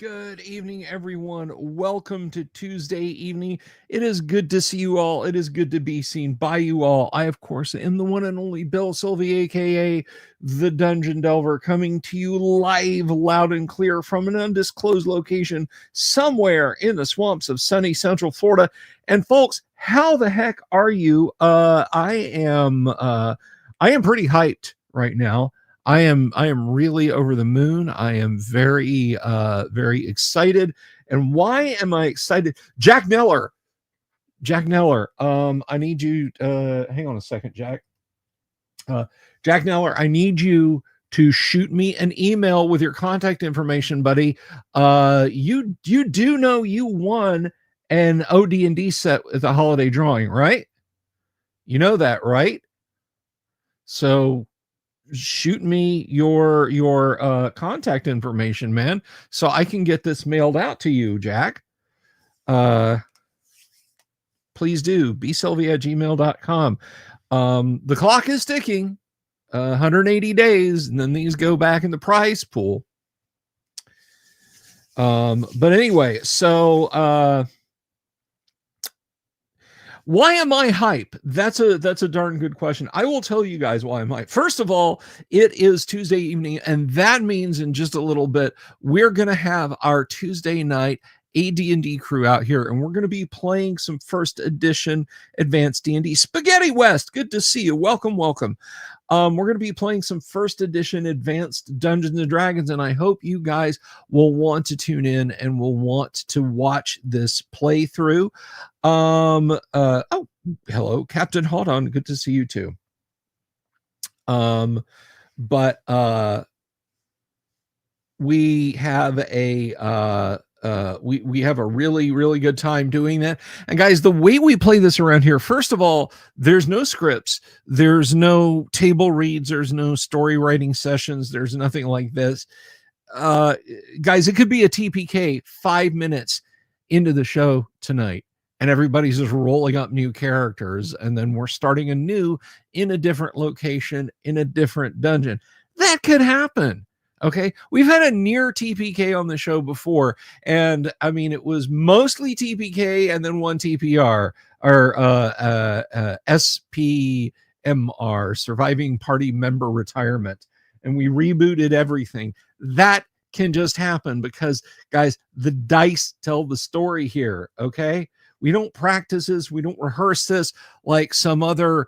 Good evening, everyone. Welcome to Tuesday evening. It is good to see you all. It is good to be seen by you all. I, of course, am the one and only Bill Sylvie, aka the Dungeon Delver, coming to you live, loud and clear from an undisclosed location somewhere in the swamps of sunny Central Florida. And folks, how the heck are you? I am pretty hyped right now. I am really over the moon. I am very excited. And why am I excited? Jack Neller, I need you hang on a second, Jack. Jack Neller, I need you to shoot me an email with your contact information, buddy. You do know you won an AD&D set at the holiday drawing, right? You know that, right? So shoot me your contact information, man, so I can get this mailed out to you, Jack. Please do. bsylvia@gmail.com. The clock is ticking. 180 days, and then these go back in the prize pool. But anyway, so why am I hype? That's a darn good question. I will tell you guys why I'm hype. First of all, it is Tuesday evening, and that means in just a little bit we're going to have our Tuesday night AD&D crew out here, and we're going to be playing some first edition advanced D&D. Spaghetti West, good to see you. Welcome. We're going to be playing some first edition advanced Dungeons and Dragons, and I hope you guys will want to tune in and will want to watch this playthrough. Oh, hello, Captain Hawdon. Good to see you too. We have a we have a really good time doing that. And guys, the way we play this around here, first of all, there's no scripts, there's no table reads, there's no story writing sessions, there's nothing like this. Guys, it could be a TPK 5 minutes into the show tonight, and everybody's just rolling up new characters, and then we're starting anew in a different location, in a different dungeon. That could happen. Okay, we've had a near TPK on the show before, and I mean, it was mostly TPK and then one TPR, or SPMR, Surviving Party Member Retirement, and we rebooted everything. That can just happen because, guys, the dice tell the story here, okay? We don't practice this, we don't rehearse this like some other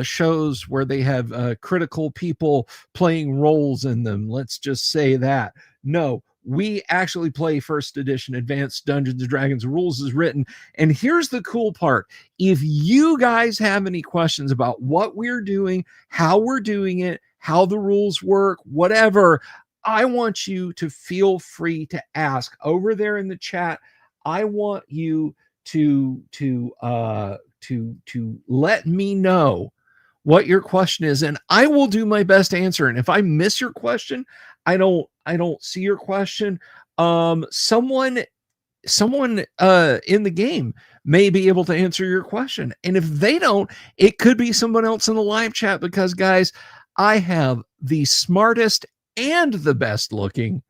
shows where they have critical people playing roles in them. Let's just say that. No, we actually play first edition advanced Dungeons and Dragons. Rules is written. And here's the cool part. If you guys have any questions about what we're doing, how we're doing it, how the rules work, whatever, I want you to feel free to ask over there in the chat. I want you to let me know what your question is, and I will do my best to answer. And if I miss your question, I don't see your question, someone in the game may be able to answer your question. And if they don't, it could be someone else in the live chat, because guys, I have the smartest and the best looking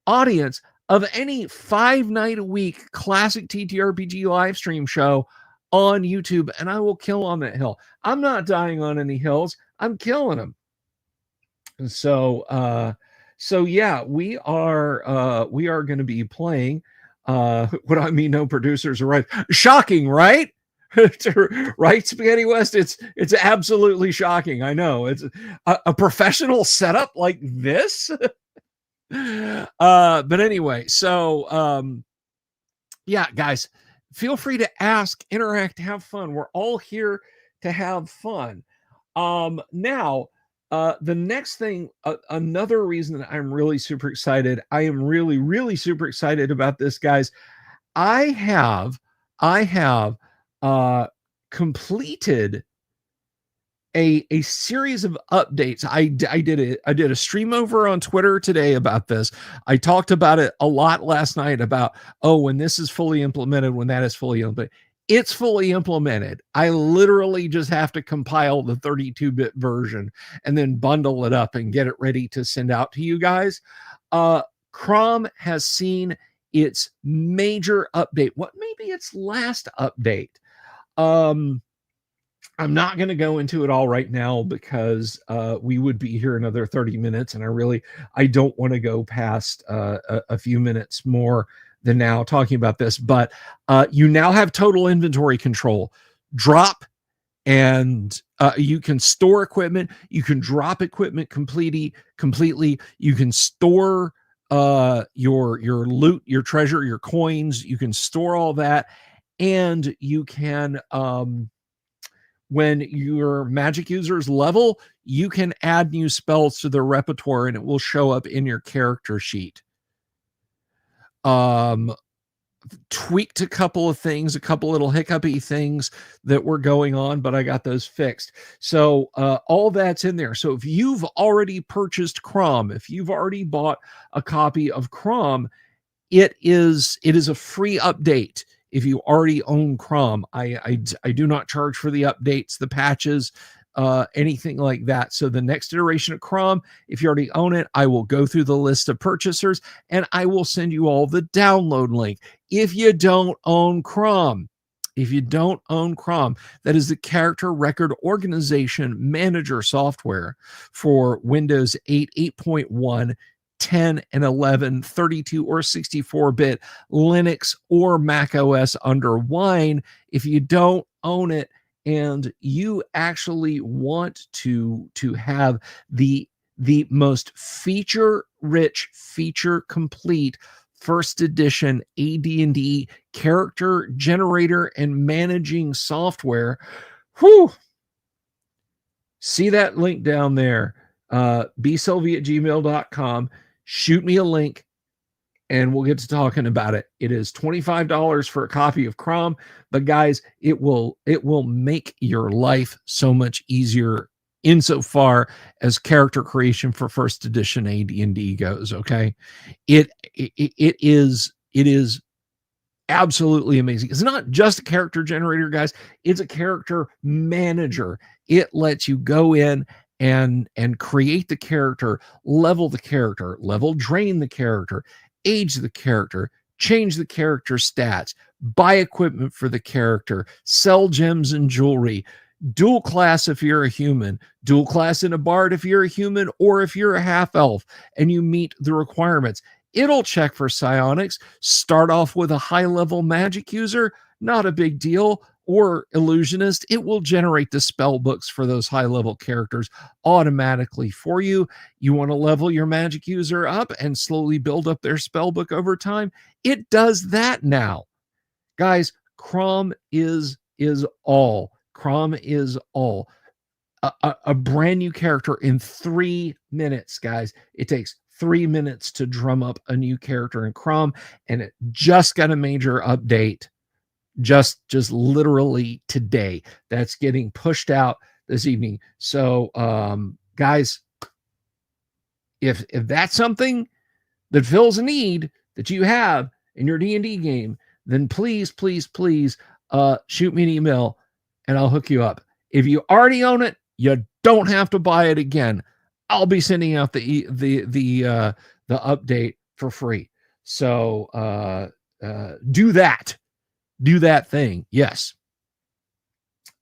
audience of any 5-night-a-week classic TTRPG live stream show on YouTube, and I will kill on that hill. I'm not dying on any hills, I'm killing them. And so yeah, we are going to be playing what I mean, no producers are right. Shocking, right? Right, Spaghetti West? It's absolutely shocking. I know. It's a professional setup like this. But anyway, so yeah, guys, feel free to ask, interact, have fun. We're all here to have fun. Now, the next thing, another reason that I'm really super excited, I am really super excited about this, guys. I have completed a series of updates. I did a stream over on Twitter today about this. I talked about it a lot last night about, when this is fully implemented, when that is fully implemented. It's fully implemented. I literally just have to compile the 32-bit version and then bundle it up and get it ready to send out to you guys. Crom has seen its major update. What may be its last update? I'm not going to go into it all right now because we would be here another 30 minutes, and I don't want to go past a few minutes more than now talking about this. But you now have total inventory control. Drop, and you can store equipment. You can drop equipment completely. You can store your loot, your treasure, your coins. You can store all that, and you can when your magic users level, you can add new spells to their repertoire and it will show up in your character sheet. Tweaked a couple of things, a couple little hiccupy things that were going on, but I got those fixed. So all that's in there. So if you've already purchased Crom, if you've already bought a copy of Crom, it is a free update. If you already own Crom, I do not charge for the updates, the patches, anything like that. So the next iteration of Crom, if you already own it, I will go through the list of purchasers and I will send you all the download link. If you don't own Crom, that is the character record organization manager software for Windows 8, 8.1, 10 and 11, 32 or 64-bit Linux or Mac OS under Wine. If you don't own it and you actually want to have the most feature-rich, feature-complete first edition AD&D character generator and managing software, see that link down there, bsylvie@gmail.com. Shoot me a link and we'll get to talking about it. It is $25 for a copy of Crom, but guys, it will make your life so much easier insofar as character creation for first edition AD&D goes. Okay, it is absolutely amazing. It's not just a character generator, guys. It's a character manager. It lets you go in and create the character, level drain the character, age the character, change the character stats, buy equipment for the character, sell gems and jewelry, dual class if you're a human, dual class in a bard if you're a human, or if you're a half elf and you meet the requirements. It'll check for psionics, start off with a high level magic user, not a big deal, or illusionist. It will generate the spell books for those high level characters automatically for you. You want to level your magic user up and slowly build up their spell book over time? It does that now. Guys, Crom is all. Crom is all. A brand new character in 3 minutes, guys. It takes 3 minutes to drum up a new character in Crom, and it just got a major update just literally today. That's getting pushed out this evening. So guys, if that's something that fills a need that you have in your D&D game, then please shoot me an email and I'll hook you up. If you already own it, you don't have to buy it again. I'll be sending out the update for free. So do that thing. Yes.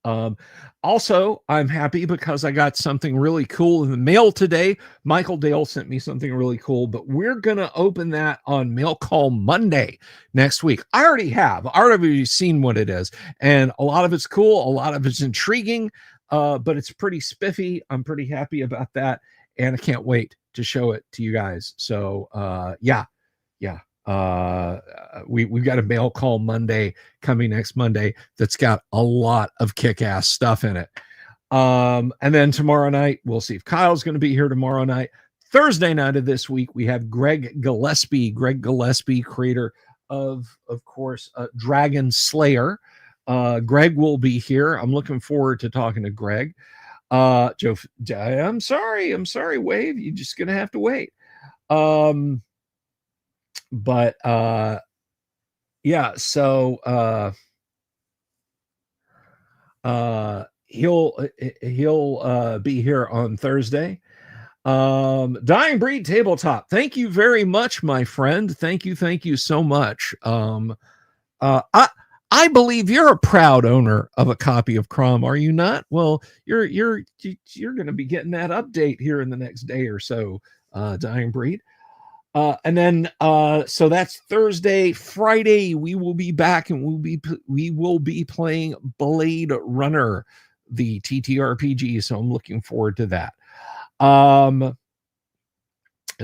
Also, I'm happy because I got something really cool in the mail today. Michael Dale sent me something really cool, but we're going to open that on Mail Call Monday next week. I already seen what it is, and a lot of it's cool. A lot of it's intriguing, but it's pretty spiffy. I'm pretty happy about that, and I can't wait to show it to you guys. So, yeah. We've got a Mail Call Monday coming next Monday that's got a lot of kick-ass stuff in it. And then tomorrow night, we'll see if Kyle's going to be here tomorrow night. Thursday night of this week, we have Greg Gillespie, creator of course, Dragon Slayer. Greg will be here. I'm looking forward to talking to Greg. Joe, I'm sorry, Wave. You're just going to have to wait. But yeah, so he'll be here on Thursday. Dying Breed Tabletop. Thank you very much, my friend. Thank you so much. I believe you're a proud owner of a copy of Crom, are you not? Well, you're going to be getting that update here in the next day or so, Dying Breed. And then so that's Thursday. Friday we will be back, and we will be playing Blade Runner, the TTRPG. So I'm looking forward to that.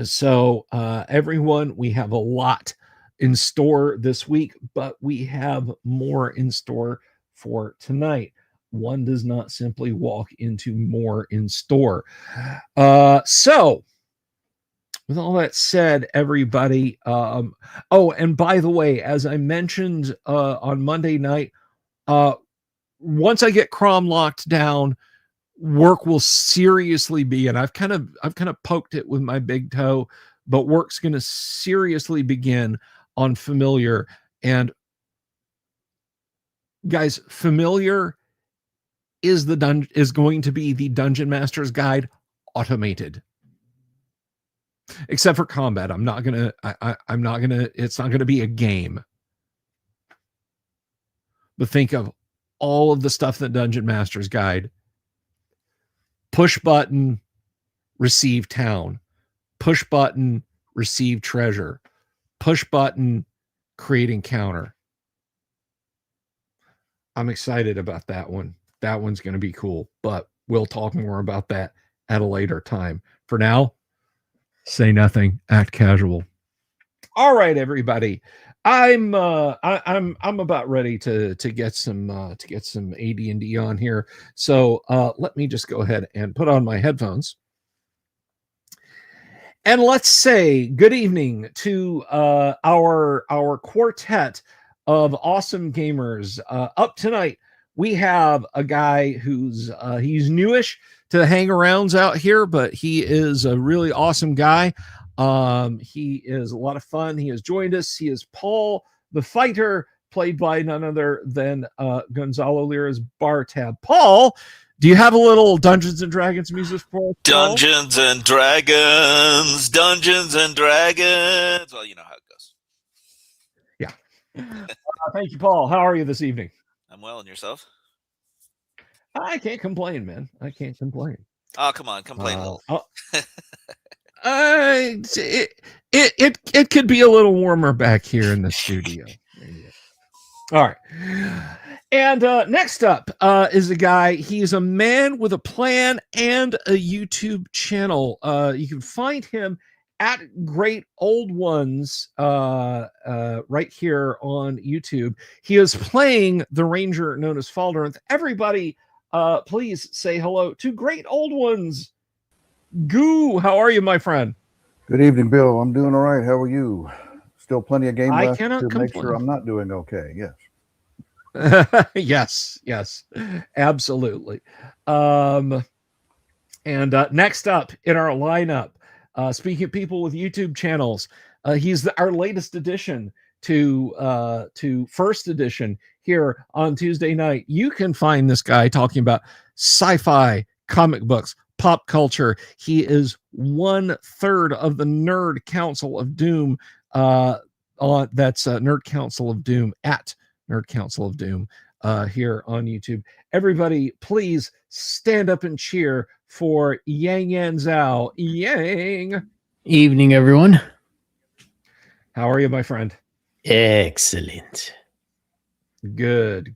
So everyone, we have a lot in store this week, but we have more in store for tonight. One does not simply walk into more in store. So with all that said, everybody, oh, and by the way, as I mentioned on Monday night, once I get Crom locked down, work will seriously be, and I've kind of poked it with my big toe, but work's going to seriously begin on Familiar. And guys, Familiar is going to be the Dungeon Master's Guide automated, except for combat. I'm not gonna it's not gonna be a game, but think of all of the stuff that Dungeon Master's Guide: push button, receive town; push button, receive treasure; push button, create encounter. I'm excited about that one. That one's going to be cool, but we'll talk more about that at a later time. For now, say nothing, act casual. All right, everybody. I'm about ready to get some AD&D on here. So let me just go ahead and put on my headphones. And let's say good evening to our quartet of awesome gamers. Up tonight, we have a guy who's he's newish to the hang-arounds out here, but he is a really awesome guy. He is a lot of fun. He has joined us. He is Paul the Fighter, played by none other than Gonzalo Lira's bar tab. Paul, do you have a little Dungeons and Dragons music for us? Dungeons and Dragons, Dungeons and Dragons. Well, you know how it goes. Yeah. Thank you, Paul. How are you this evening? I'm well, and yourself? I can't complain, man. I can't complain. Oh, come on, complain a little. It could be a little warmer back here in the studio. All right. And next up is a guy. He's a man with a plan and a YouTube channel. You can find him at Great Old Ones right here on YouTube. He is playing the ranger known as Faldorinth. Everybody, please say hello to Great Old Ones. Goo, how are you, my friend? Good evening, Bill. I'm doing all right. How are you? Still plenty of game left to complain. make sure I'm not doing okay. Yes. yes, absolutely. And next up in our lineup, speaking of people with YouTube channels, he's our latest addition to First Edition here on Tuesday night. You can find this guy talking about sci-fi, comic books, pop culture. He is 1/3 of the Nerd Council of Doom. That's Nerd Council of Doom at Nerd Council of Doom here on YouTube. Everybody, please stand up and cheer for Yang Yan Zhao. Yang. Evening, everyone. How are you, my friend? Excellent. Good.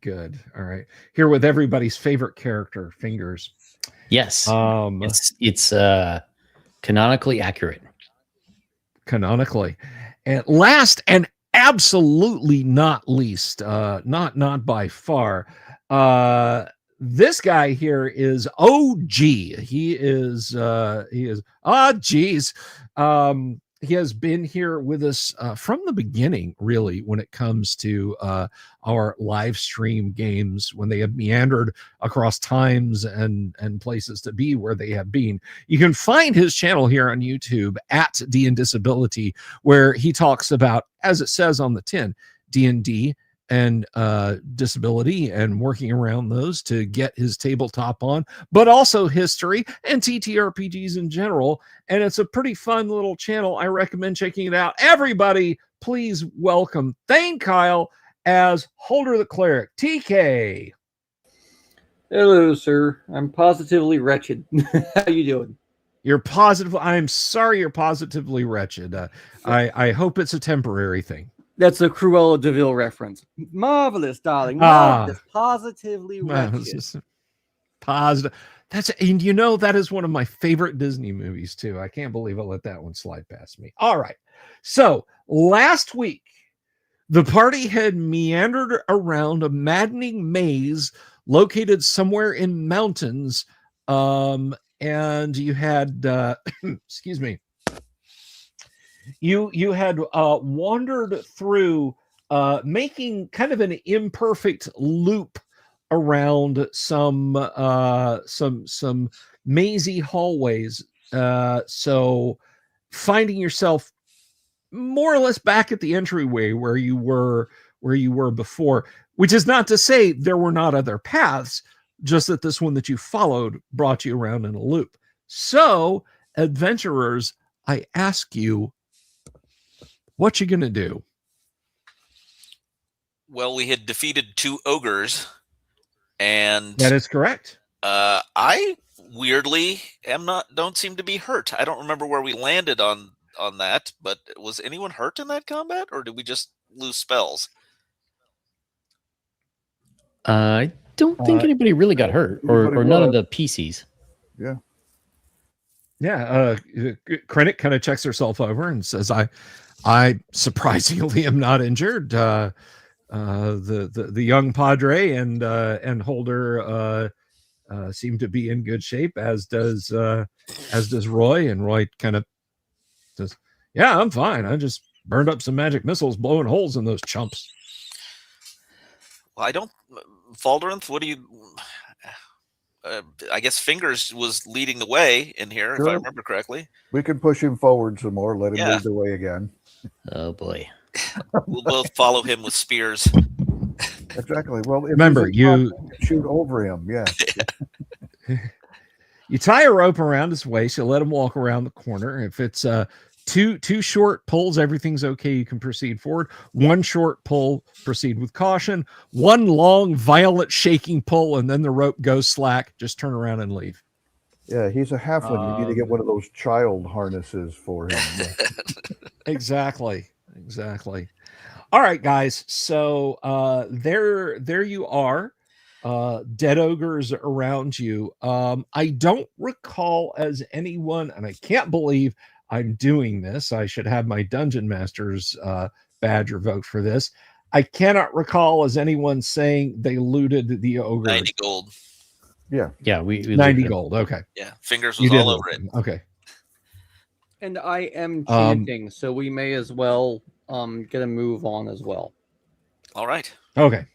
All right. Here with everybody's favorite character, Fingers. Yes. It's canonically accurate. Canonically. And last and absolutely not least, not by far, this guy here is OG. He is he has been here with us from the beginning, really, when it comes to our live stream games, when they have meandered across times and places to be where they have been. You can find his channel here on YouTube at D&Disability, where he talks about, as it says on the tin, D&D disability and working around those to get his tabletop on, but also history and TTRPGs in general. And it's a pretty fun little channel. I recommend checking it out. Everybody, please welcome Thane Kyle as Holder the Cleric. TK. Hello, sir. I'm positively wretched. How you doing? You're positive. I'm sorry you're positively wretched. I hope it's a temporary thing. That's a Cruella de Vil reference. Marvelous, darling. Marvelous. Positively wretched. Positive. And you know, that is one of my favorite Disney movies too. I can't believe I let that one slide past me. All right. So last week, the party had meandered around a maddening maze located somewhere in mountains. And you had, excuse me, you had wandered through, making kind of an imperfect loop around some mazy hallways. So finding yourself more or less back at the entryway where you were before, which is not to say there were not other paths, just that this one that you followed brought you around in a loop. So, adventurers, I ask you, what you gonna do? Well, we had defeated 2 ogres, and That is correct. I weirdly don't seem to be hurt. I don't remember where we landed on that, but was anyone hurt in that combat, or did we just lose spells? I don't think anybody really got hurt, or none of the PCs. Yeah. Yeah. Krennic kind of checks herself over and says, I surprisingly am not injured. The young Padre and Holder seem to be in good shape, as does Roy. And Roy kind of says, yeah, I'm fine. I just burned up some magic missiles blowing holes in those chumps. Well, I don't. Faldorinth, what do you? I guess Fingers was leading the way in here, Sure. if I remember correctly. We can push him forward some more, let him lead the way again. Oh boy. We'll both follow him with spears. Exactly. Well, remember, you shoot over him. Yeah. You tie a rope around his waist. You let him walk around the corner. If it's two short pulls, everything's okay. You can proceed forward. One short pull, proceed with caution. One long, violent, shaking pull, and then the rope goes slack. Just turn around and leave. Yeah, he's a halfling. You need to get one of those child harnesses for him. Yeah. Exactly. All right, guys. So there you are. Dead ogres around you. I don't recall as anyone, and I can't believe I'm doing this. I should have my dungeon master's badge revoked for this. I cannot recall as anyone saying they looted the ogre. 90 gold. Yeah, we 90 gold. Okay. Yeah, Fingers was all over it. Okay. And I am chanting, so we may as well get a move on as well. All right. Okay.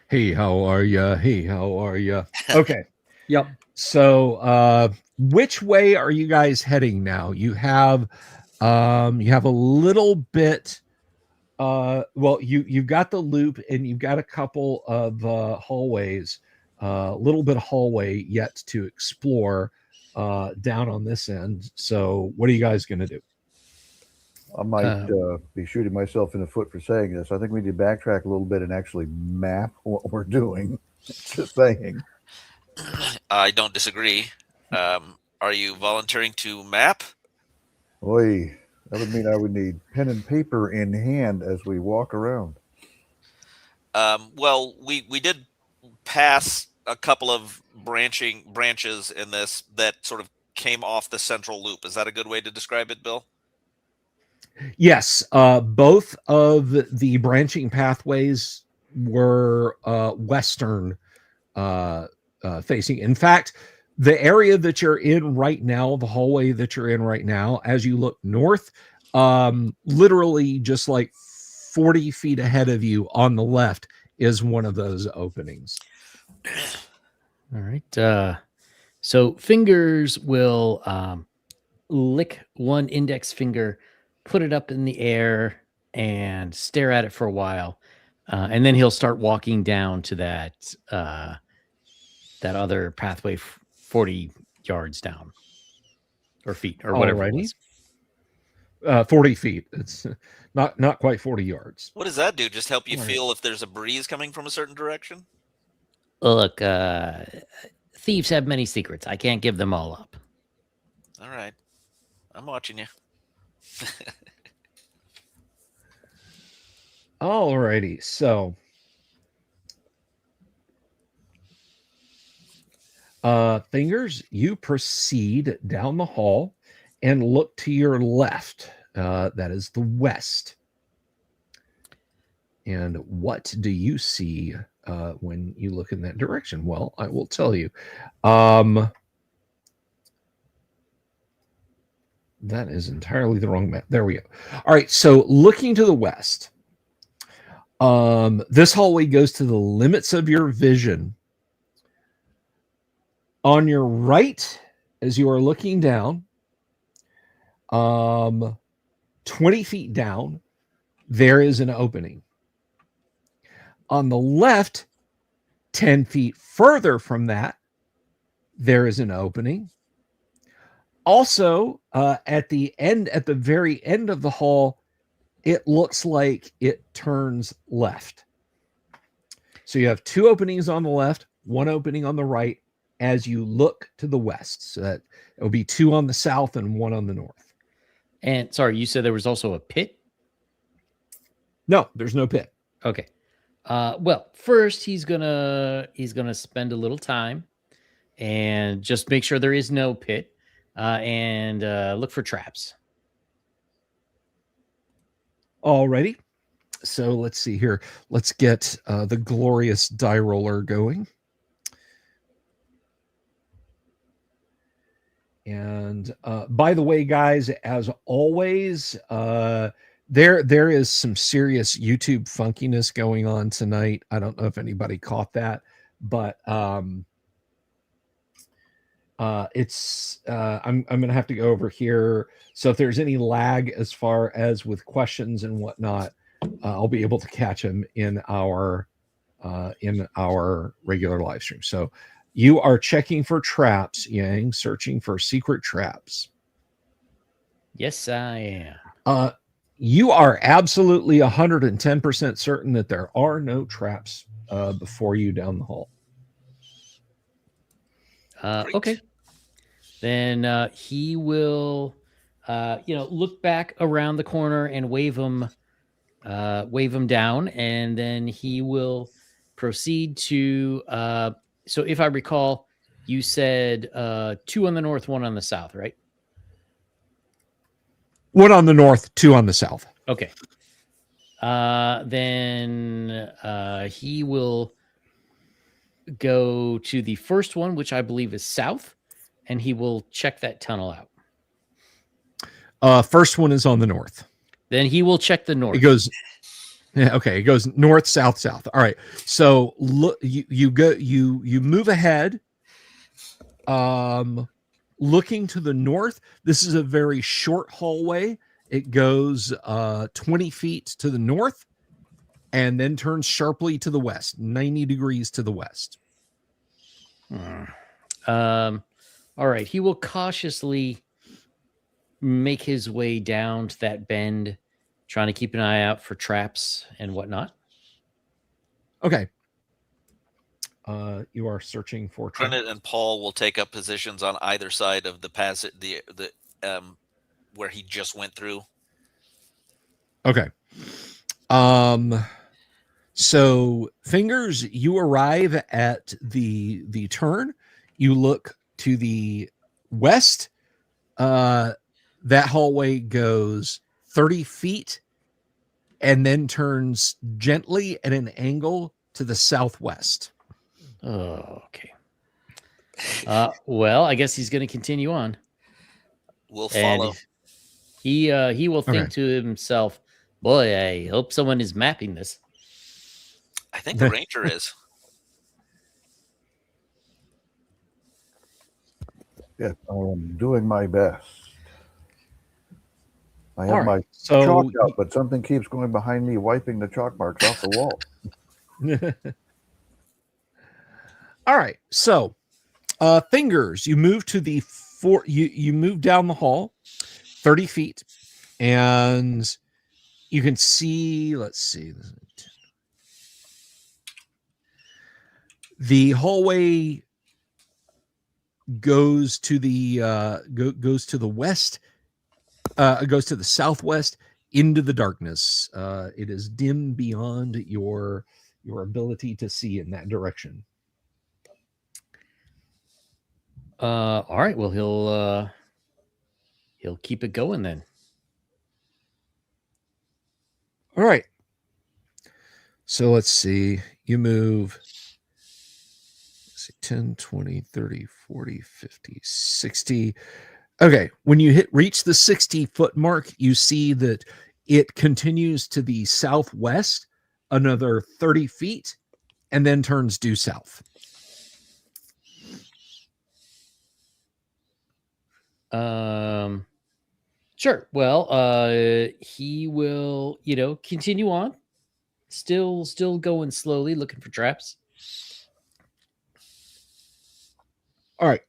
Hey, how are ya? Hey, how are ya? Okay. Yep. So, which way are you guys heading now? You have a little bit. Well, you've got the loop, and you've got a couple of hallways. A little bit of hallway yet to explore down on this end. So, what are you guys going to do? I might be shooting myself in the foot for saying this. I think we need to backtrack a little bit and actually map what we're doing. Just saying. I don't disagree. Are you volunteering to map? Oy, that would mean I would need pen and paper in hand as we walk around. Well, we did pass a couple of branches in this that sort of came off the central loop. Is that a good way to describe it, Bill? Yes, both of the branching pathways were western facing. In fact, the area that you're in right now, the hallway that you're in right now, as you look north, literally just like 40 feet ahead of you on the left is one of those openings. All right. So Fingers will lick one index finger, put it up in the air, and stare at it for a while, And then he'll start walking down to that other pathway 40 yards down, or feet, or whatever it Alrighty. was. 40 feet. It's not quite 40 yards. What does that do? Just help you All right. feel if there's a breeze coming from a certain direction? Look, thieves have many secrets. I can't give them all up. All right. I'm watching you. Alrighty. So, Fingers, you proceed down the hall and look to your left. That is the west. And what do you see when you look in that direction? Well, I will tell you. That is entirely the wrong map. There we go. All right. So looking to the west, this hallway goes to the limits of your vision. On your right, as you are looking down, 20 feet down, there is an opening. On the left, 10 feet further from that, there is an opening. Also, at the very end of the hall, it looks like it turns left. So you have two openings on the left, one opening on the right as you look to the west. So that it will be two on the south and one on the north. And sorry, you said there was also a pit? No, there's no pit. Okay. Well, first he's gonna spend a little time and just make sure there is no pit, and look for traps. Alrighty. So let's see here. Let's get the glorious die roller going. And by the way, guys, as always, there is some serious YouTube funkiness going on tonight. I don't know if anybody caught that, but it's I'm gonna have to go over here. So if there's any lag as far as with questions and whatnot, I'll be able to catch them in our regular live stream. So you are checking for traps, Yang, searching for secret traps. Yes, I am. You are absolutely 110% certain that there are no traps before you down the hall. Okay. Then he will, look back around the corner and wave him down, and then he will proceed to. So if I recall, you said two on the north, one on the south, right? One on the north, two on the south. Okay. Then he will go to the first one, which I believe is south, and he will check that tunnel out. First one is on the north. Then he will check the north. It goes, yeah, okay. It goes north, south, south. All right. So look, you move ahead. Looking to the north, this is a very short hallway. It goes 20 feet to the north and then turns sharply to the west, 90 degrees to the west. All right. He will cautiously make his way down to that bend, trying to keep an eye out for traps and whatnot. Okay. You are searching for traps. Brennan and Paul will take up positions on either side of the passage, where he just went through. Okay. So Fingers, you arrive at the turn. You look to the west. That hallway goes 30 feet and then turns gently at an angle to the southwest. Oh, okay. Well, I guess he's going to continue on. We'll follow. And he will think to himself, boy, I hope someone is mapping this. I think the ranger is. Yeah, I'm doing my best. I have All right, my so chalk out, but something keeps going behind me, wiping the chalk marks off the wall. All right. So, Fingers, you move to the you move down the hall 30 feet, and you can see, let's see, the hallway goes to the goes to the west, goes to the southwest into the darkness. It is dim beyond your ability to see in that direction. All right. Well, he'll keep it going then. All right. So let's see. You move 10, 20, 30, 40, 50, 60. Okay. When you reach the 60-foot mark, you see that it continues to the southwest another 30 feet and then turns due south. Sure. Well, he will, continue on. Still going slowly, looking for traps. All right.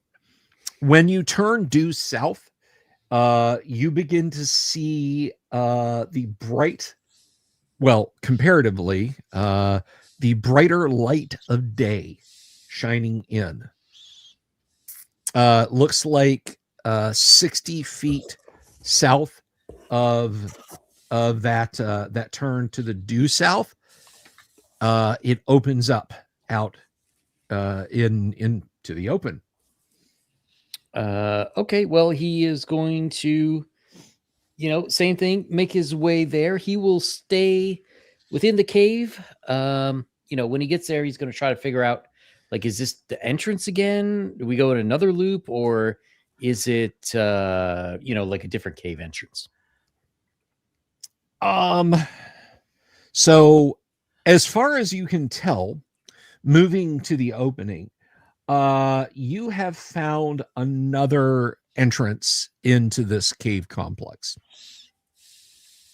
When you turn due south, you begin to see the bright, well, comparatively, the brighter light of day shining in. Looks like 60 feet south of that turn to the due south. It opens up out into the open. Okay, well, he is going to, same thing, make his way there. He will stay within the cave. When he gets there, he's going to try to figure out, like, is this the entrance again? Do we go in another loop, or is it, like a different cave entrance? So as far as you can tell, moving to the opening, you have found another entrance into this cave complex.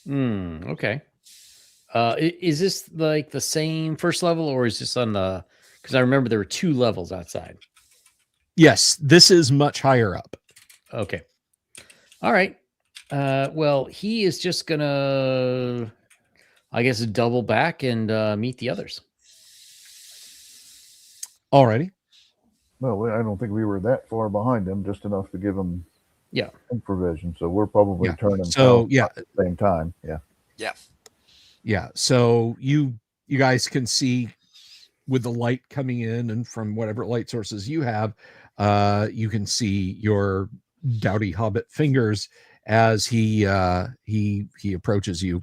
Okay. Is this like the same first level, or is this on the, because I remember there were 2 levels outside. Yes, this is much higher up. Okay. All right. Well, he is just gonna, I guess, double back and meet the others. Alrighty. Well, I don't think we were that far behind them, just enough to give them provision. So we're probably turning south at the same time. Yeah. So you guys can see with the light coming in, and from whatever light sources you have, you can see your doughty hobbit Fingers as he approaches you.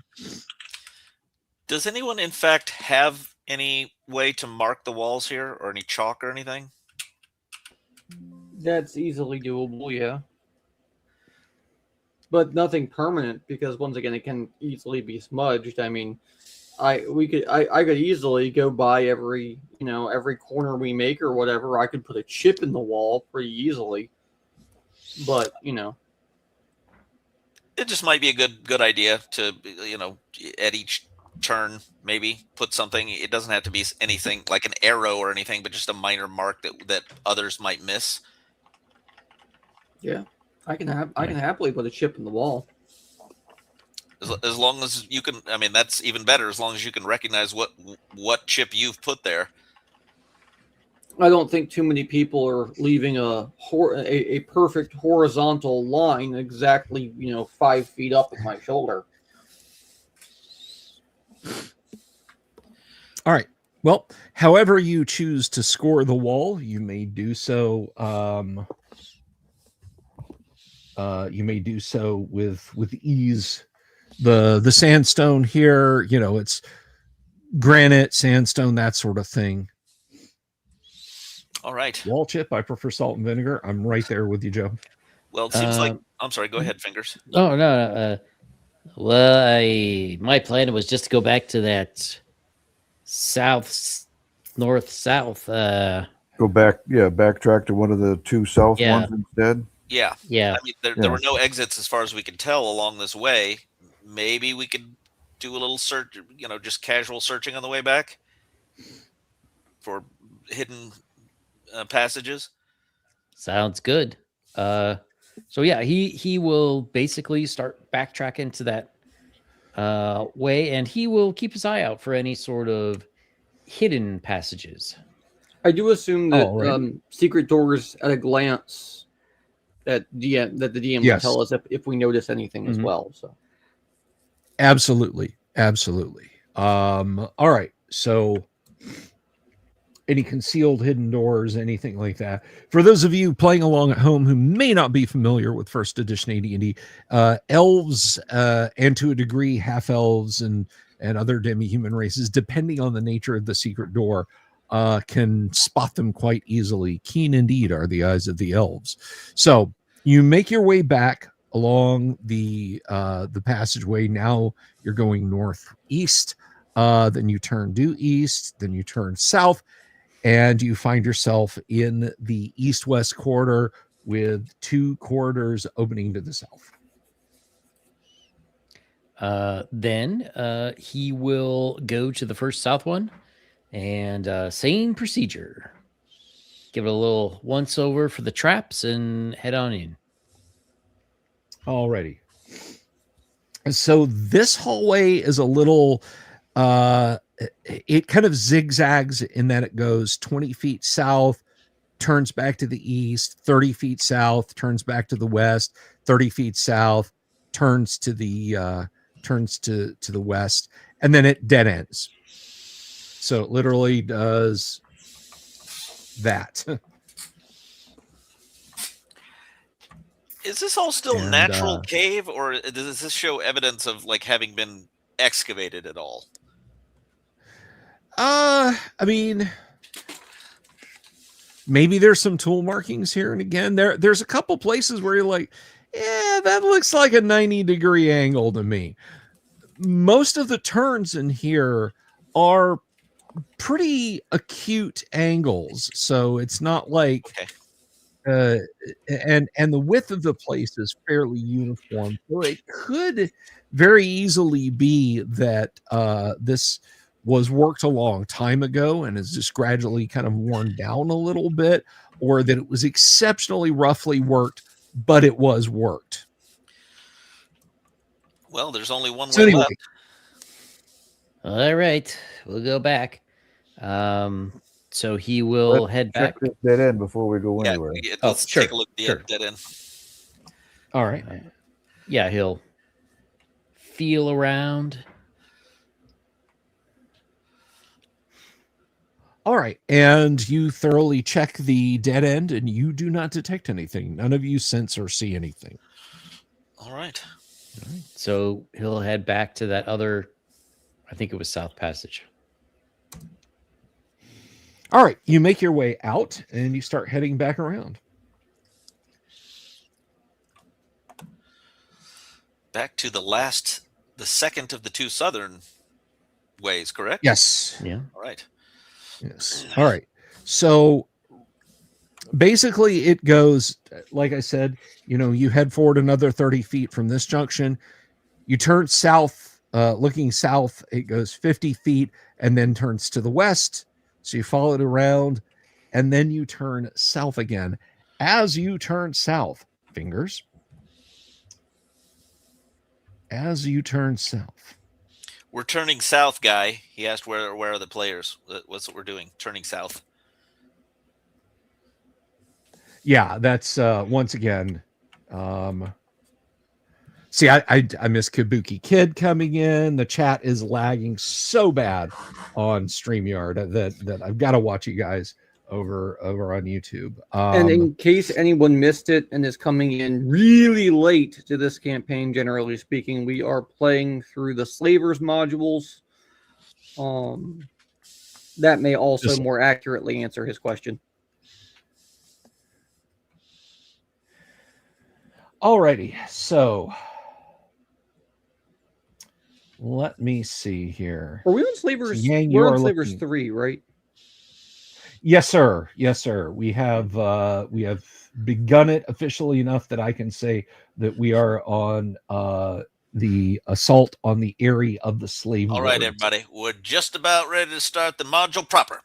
Does anyone, in fact, have any way to mark the walls here, or any chalk or anything? That's easily doable, yeah. But nothing permanent, because once again, it can easily be smudged. I mean, I could easily go by every corner we make or whatever. I could put a chip in the wall pretty easily. But it just might be a good idea to, at each turn, maybe put something. It doesn't have to be anything like an arrow or anything, but just a minor mark that others might miss. Yeah, I can happily put a chip in the wall. As long as you can, I mean, that's even better. As long as you can recognize what chip you've put there. I don't think too many people are leaving a perfect horizontal line exactly 5 feet up at my shoulder. All right. Well, however you choose to score the wall, you may do so. You may do so with ease. The sandstone here, it's granite, sandstone, that sort of thing. All right. Wall chip, I prefer salt and vinegar. I'm right there with you, Joe. Well, it seems like, I'm sorry, go ahead, Fingers. Oh, no. Well, my plan was just to go back to that north-south. Go back, backtrack to one of the 2 south ones instead. Yeah. Yeah. I mean, there were no exits as far as we could tell along this way. Maybe we could do a little search, just casual searching on the way back. for hidden passages. Sounds good. So yeah, he will basically start backtracking to that way, and he will keep his eye out for any sort of hidden passages. I do assume that Alrighty. secret doors at a glance that the DM Yes. would tell us if we notice anything as Mhm. well. So Absolutely. All right. So any concealed hidden doors, anything like that. For those of you playing along at home who may not be familiar with first edition AD&D, elves and to a degree half elves and other demi-human races, depending on the nature of the secret door, can spot them quite easily. Keen indeed are the eyes of the elves. So you make your way back along the passageway. Now you're going northeast. Then you turn due east. Then you turn south. And you find yourself in the east-west corridor with 2 corridors opening to the south. Then he will go to the first south one and same procedure. Give it a little once over for the traps and head on in. Alrighty. So this hallway is a little it kind of zigzags in that it goes 20 feet south, turns back to the east, 30 feet south, turns back to the west, 30 feet south, turns to the west, and then it dead ends. So it literally does that. Is this all still And, natural cave, or does this show evidence of like having been excavated at all? I mean, maybe there's some tool markings here and again. There's a couple places where you're like, yeah, that looks like a 90-degree angle to me. Most of the turns in here are pretty acute angles, so it's not like Okay. and the width of the place is fairly uniform. So it could very easily be that this was worked a long time ago and is just gradually kind of worn down a little bit, or that it was exceptionally roughly worked, but it was worked. Well, there's only one So way anyway, left. All right, we'll go back. So he will Let's head check back. this dead end before we go Yeah, anywhere. let's sure, take a look at the sure. dead end. all right. Yeah, he'll feel around. All right. And you thoroughly check the dead end and you do not detect anything. None of you sense or see anything. All right. So he'll head back to that other, I think it was South Passage. All right. You make your way out and you start heading back around. Back to the second of the 2 southern ways, correct? Yes. Yeah. All right. Yes. All right. So basically it goes, like I said, you head forward another 30 feet from this junction. You turn south, looking south, it goes 50 feet and then turns to the west. So you follow it around and then you turn south again. As you turn south, fingers. As you turn south. We're turning south, guy. He asked where are the players? What's what we're doing? Turning south. Yeah, that's once again. See, I miss Kabuki Kid coming in. The chat is lagging so bad on StreamYard that I've got to watch you guys over on YouTube. And in case anyone missed it and is coming in really late to this campaign, generally speaking, we are playing through the Slavers modules. That may also more accurately answer his question. Alrighty, so let me see here. Are we on Slavers? So, Yang, we're you on are Slavers looking... 3, right? Yes, sir. Yes, sir. We have begun it officially enough that I can say that we are on the assault on the AERIE of the slave All right, lords. everybody, we're just about ready to start the module proper.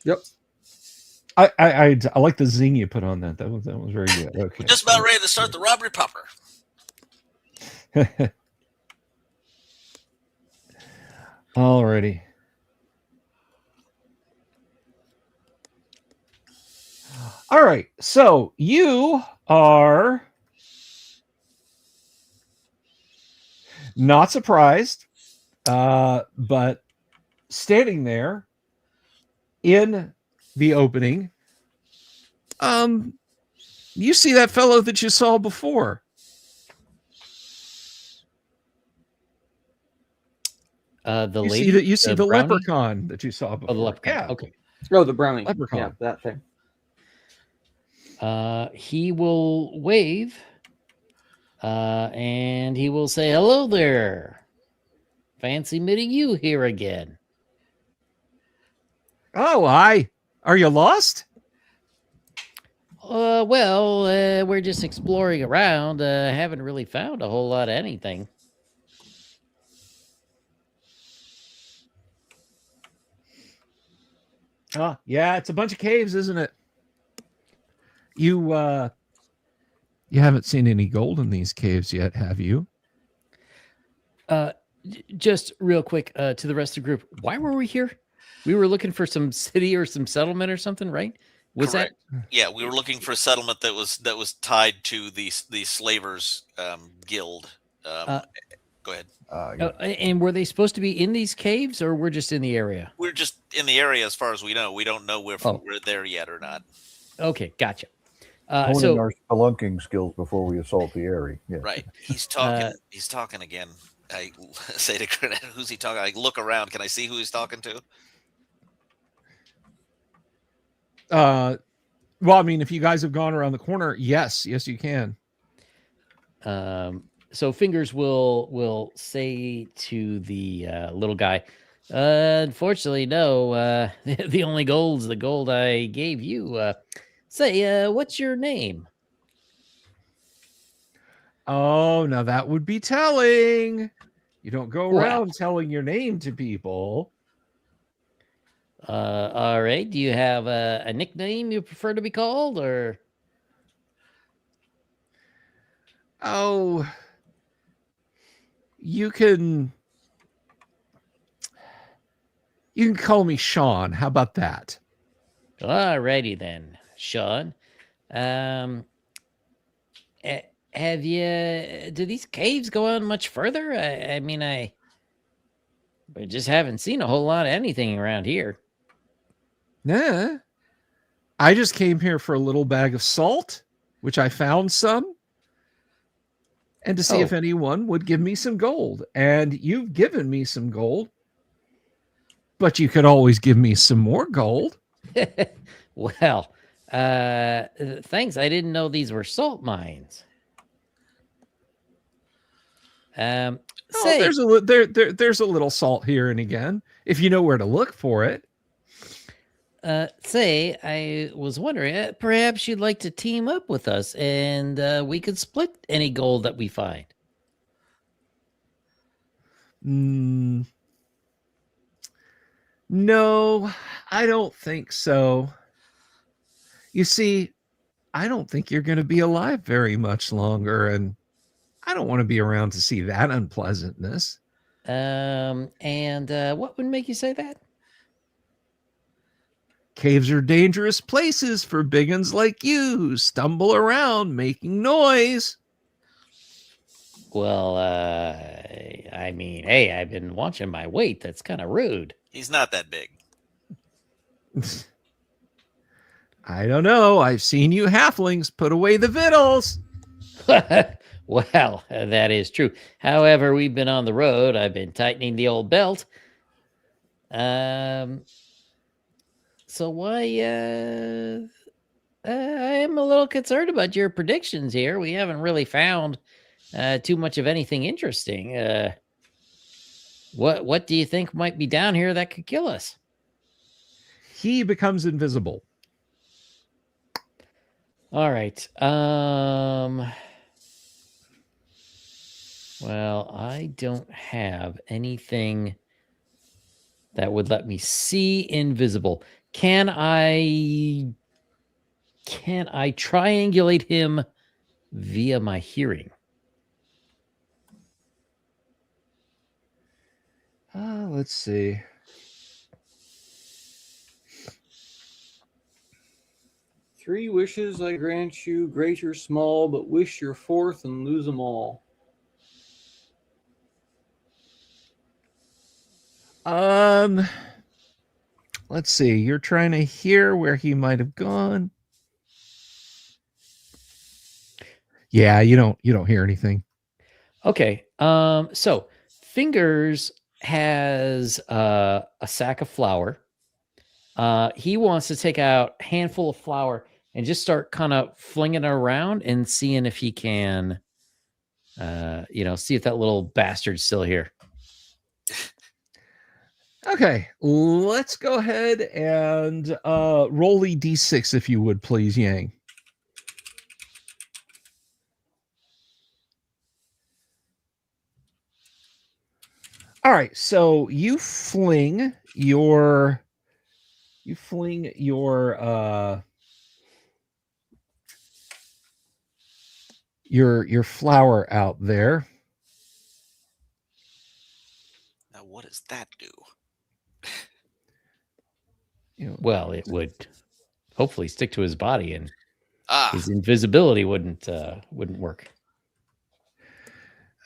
Yep. I like the zing you put on that. That was very good. Okay. We're just about ready to start the robbery proper. Alrighty. All right. So you are not surprised, but standing there in the opening, you see that fellow that you saw before. You see the leprechaun that you saw before. Oh, the leprechaun. Yeah. Okay. Oh, the brownie. Leprechaun. Yeah, that thing. He will wave, and he will say, "Hello there. Fancy meeting you here again." Oh, hi. Are you lost? Well, we're just exploring around. Haven't really found a whole lot of anything. Oh, yeah, it's a bunch of caves, isn't it? You haven't seen any gold in these caves yet, have you? Just real quick, to the rest of the group, why were we here? We were looking for some city or some settlement or something, right? Was Correct. Yeah, we were looking for a settlement that was tied to the slavers guild. Go ahead. And were they supposed to be in these caves, or we're just in the area? We're just in the area as far as we know. We don't know if we're there yet or not. Okay, gotcha. Honing our spelunking skills before we assault the AERIE. Yeah. Right. He's talking. He's talking again. I say to Grenade, "Who's he talking?" I look around. Can I see who he's talking to? Well, I mean, if you guys have gone around the corner, yes, you can. So Fingers will say to the little guy, unfortunately, no. The only gold's the gold I gave you. Say, what's your name? Oh, now that would be telling. You don't go around telling your name to people. All right. Do you have a nickname you prefer to be called, or? Oh, you can call me Sean. How about that? All righty then, Sean. Have you? Do these caves go on much further? I mean, I just haven't seen a whole lot of anything around here. Nah. I just came here for a little bag of salt, which I found some, and to see if anyone would give me some gold. And you've given me some gold, but you could always give me some more gold. Well, thanks. I didn't know these were salt mines. There's a little salt here and again, if you know where to look for it. Say, I was wondering, perhaps you'd like to team up with us, and we could split any gold that we find. No, I don't think so. You see, I don't think you're going to be alive very much longer, and I don't want to be around to see that unpleasantness. And what would make you say that? Caves are dangerous places for biggins like you who stumble around making noise. Well, I mean, hey, I've been watching my weight. That's kind of rude. He's not that big. I don't know. I've seen you halflings put away the victuals. Well, that is true. However, we've been on the road. I've been tightening the old belt. So why, I am a little concerned about your predictions here. We haven't really found too much of anything interesting. What do you think might be down here that could kill us? He becomes invisible. All right. Well, I don't have anything that would let me see invisible. Can I triangulate him via my hearing? Let's see. Three wishes I grant you, great or small, but wish your fourth and lose them all. Let's see. You're trying to hear where he might have gone. Yeah, you don't hear anything. Okay. So Fingers has a sack of flour. He wants to take out a handful of flour and just start kind of flinging it around and seeing if he can, see if that little bastard's still here. Okay, let's go ahead and roll a d6 if you would, please, Yang. All right, so you fling your flour out there. Now, what does that do? Well, it would hopefully stick to his body and Ah, his invisibility wouldn't work.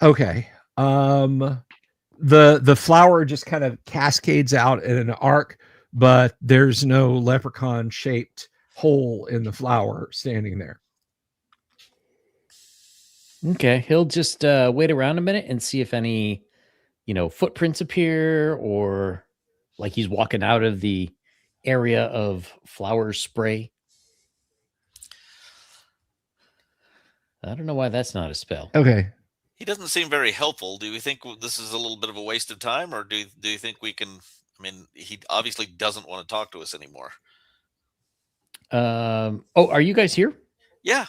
Okay. The flour just kind of cascades out in an arc, but there's no leprechaun shaped hole in the flour standing there. Okay, he'll just wait around a minute and see if any, footprints appear or like he's walking out of the area of flour spray. I don't know why that's not a spell. Okay. he doesn't seem very helpful. Do you think this is a little bit of a waste of time, or do you think we can? I mean, he obviously doesn't want to talk to us anymore. Are you guys here? Yeah,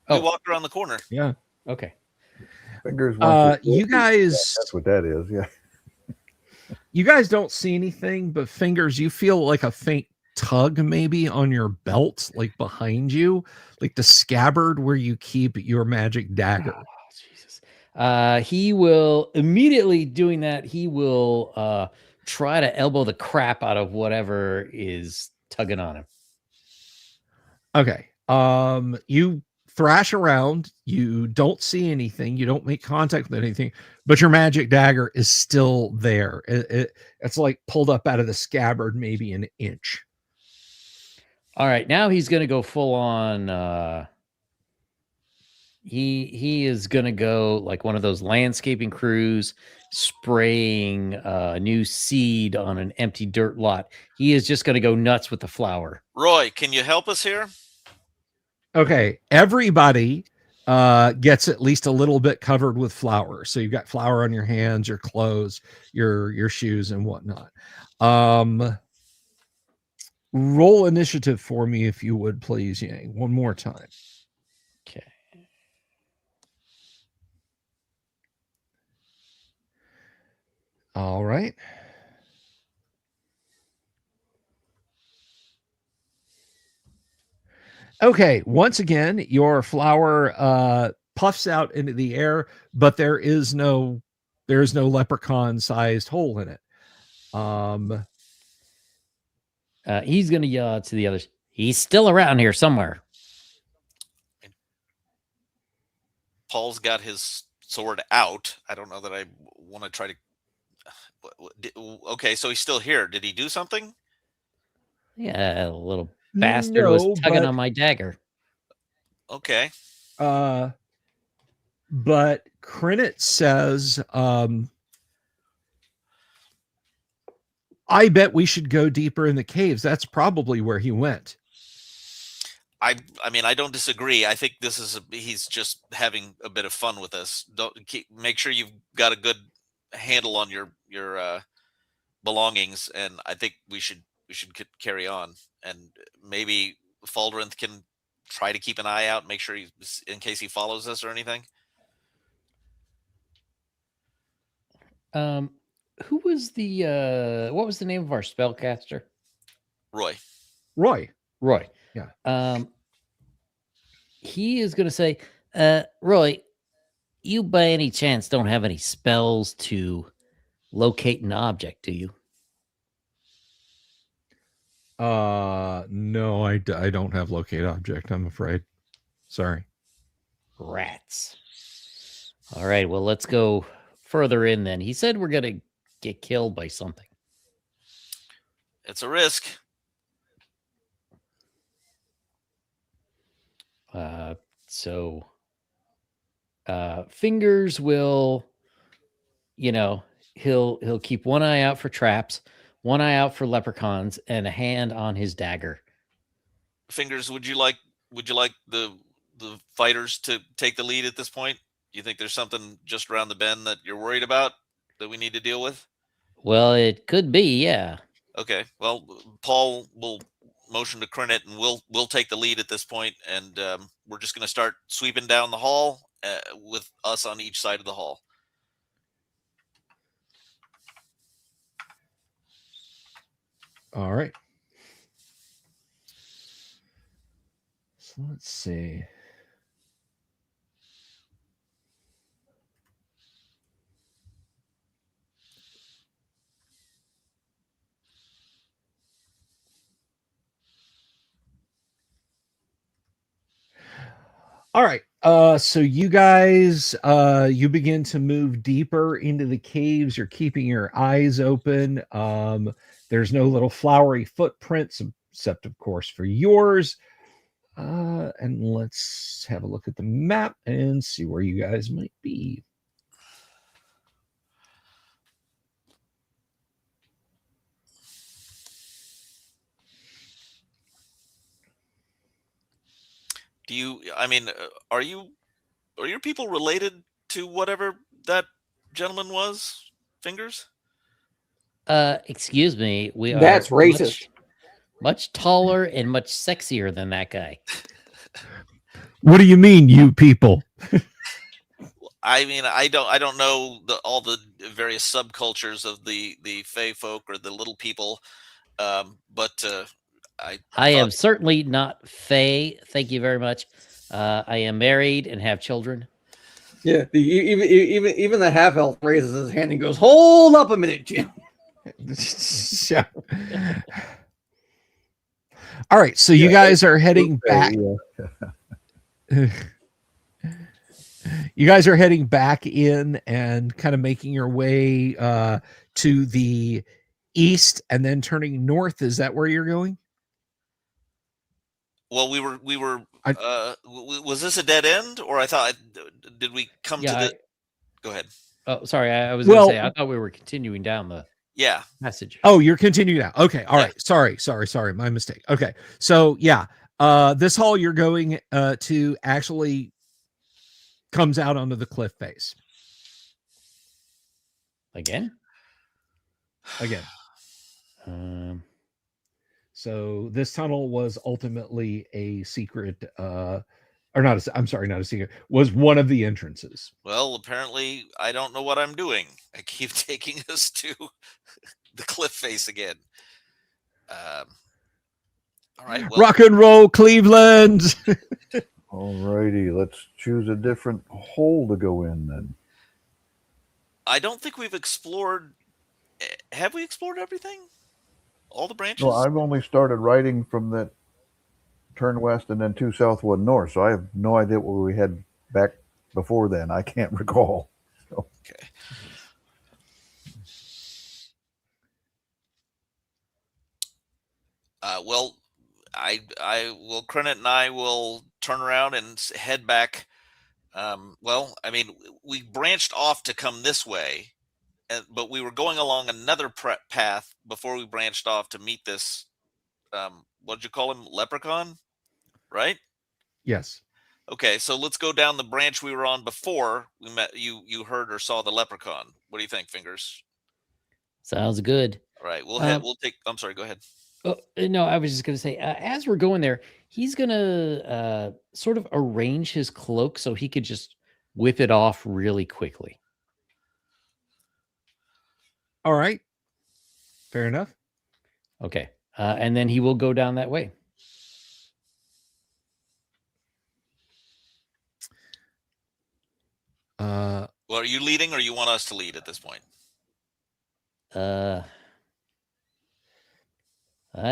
we Oh. walked around the corner. Yeah. Okay. Fingers. You guys. That's what that is. Yeah. You guys don't see anything, but Fingers, you feel like a faint tug maybe on your belt, like behind you, like the scabbard where you keep your magic dagger. Oh, Jesus. He will immediately doing that. He will try to elbow the crap out of whatever is tugging on him. Okay. You thrash around, you don't see anything, you don't make contact with anything, but your magic dagger is still there. It's like pulled up out of the scabbard maybe an inch. All right, now he's gonna go full on. He is gonna go like one of those landscaping crews spraying new seed on an empty dirt lot. He is just gonna go nuts with the flour. Roy, can you help us here? Okay, everybody gets at least a little bit covered with flour. So you've got flour on your hands, your clothes, your shoes, and whatnot. Roll initiative for me if you would, please, Yang. One more time. Okay. All right. Okay, once again, your flower puffs out into the air, but there is no leprechaun-sized hole in it. He's gonna yell to the others. He's still around here somewhere. Paul's got his sword out. I don't know that I want to try to. Okay, so he's still here. Did he do something? Yeah, a little bastard was tugging on my dagger. Okay. But Crinit says, I bet we should go deeper in the caves. That's probably where he went. I mean, I don't disagree. I think this is he's just having a bit of fun with us. Make sure you've got a good handle on your belongings, and I think we should carry on, and maybe Faldorinth can try to keep an eye out, make sure in case he follows us or anything. Who was the what was the name of our spellcaster? Roy. Roy. Roy. Yeah. He is going to say, Roy, you by any chance don't have any spells to locate an object, do you? No, I don't have locate object, I'm afraid. Sorry. Rats. All right, well, let's go further in then. He said we're going to get killed by something. It's a risk. So Fingers will, he'll keep one eye out for traps, one eye out for leprechauns, and a hand on his dagger. Fingers, would you like the fighters to take the lead at this point? Do you think there's something just around the bend that you're worried about that we need to deal with? Well, it could be, yeah. Okay. Well, Paul will motion to Crinit, and we'll take the lead at this point, and we're just going to start sweeping down the hall with us on each side of the hall. All right. So let's see. All right. So you guys, you begin to move deeper into the caves. You're keeping your eyes open. There's no little flowery footprints, except of course for yours. And let's have a look at the map and see where you guys might be. Are your people related to whatever that gentleman was, Fingers? Excuse me, we are That's racist. much taller and much sexier than that guy. What do you mean, you people? I don't know all the various subcultures of the Fey folk or the little people, but I am certainly not Fey. Thank you very much. I am married and have children. Yeah, even the half elf raises his hand and goes, "Hold up a minute, Jim." Yeah. All right, so you guys are heading back. You guys are heading back in and kind of making your way to the east and then turning north. Is that where you're going? Well, we were. Was this a dead end, or did we come to the? Go ahead. Oh, sorry. I was going to say I thought we were continuing down the message. Oh, you're continuing now. Okay. All right. Sorry. My mistake. Okay. So yeah, this hall you're going to actually comes out onto the cliff face. Again. So this tunnel was ultimately a secret, or not a secret, was one of the entrances. Well, apparently I don't know what I'm doing. I keep taking us to the cliff face again. All right. Well, rock and roll, Cleveland. All righty, let's choose a different hole to go in then. I don't think we've explored. Have we explored everything? All the branches? No, I've only started writing from that turn west and then 2 south, 1 north. So I have no idea what we had back before then. I can't recall. So. Okay. Well, Crennet and I will turn around and head back. We branched off to come this way, but we were going along another path before we branched off to meet this. What did you call him? Leprechaun, right? Yes. Okay, so let's go down the branch we were on before we met. You heard or saw the leprechaun. What do you think, Fingers? Sounds good. All right, we'll take. I'm sorry. Go ahead. No, I was just going to say, as we're going there, he's going to sort of arrange his cloak so he could just whip it off really quickly. All right. Fair enough. Okay. And then he will go down that way. Well, are you leading, or you want us to lead at this point? I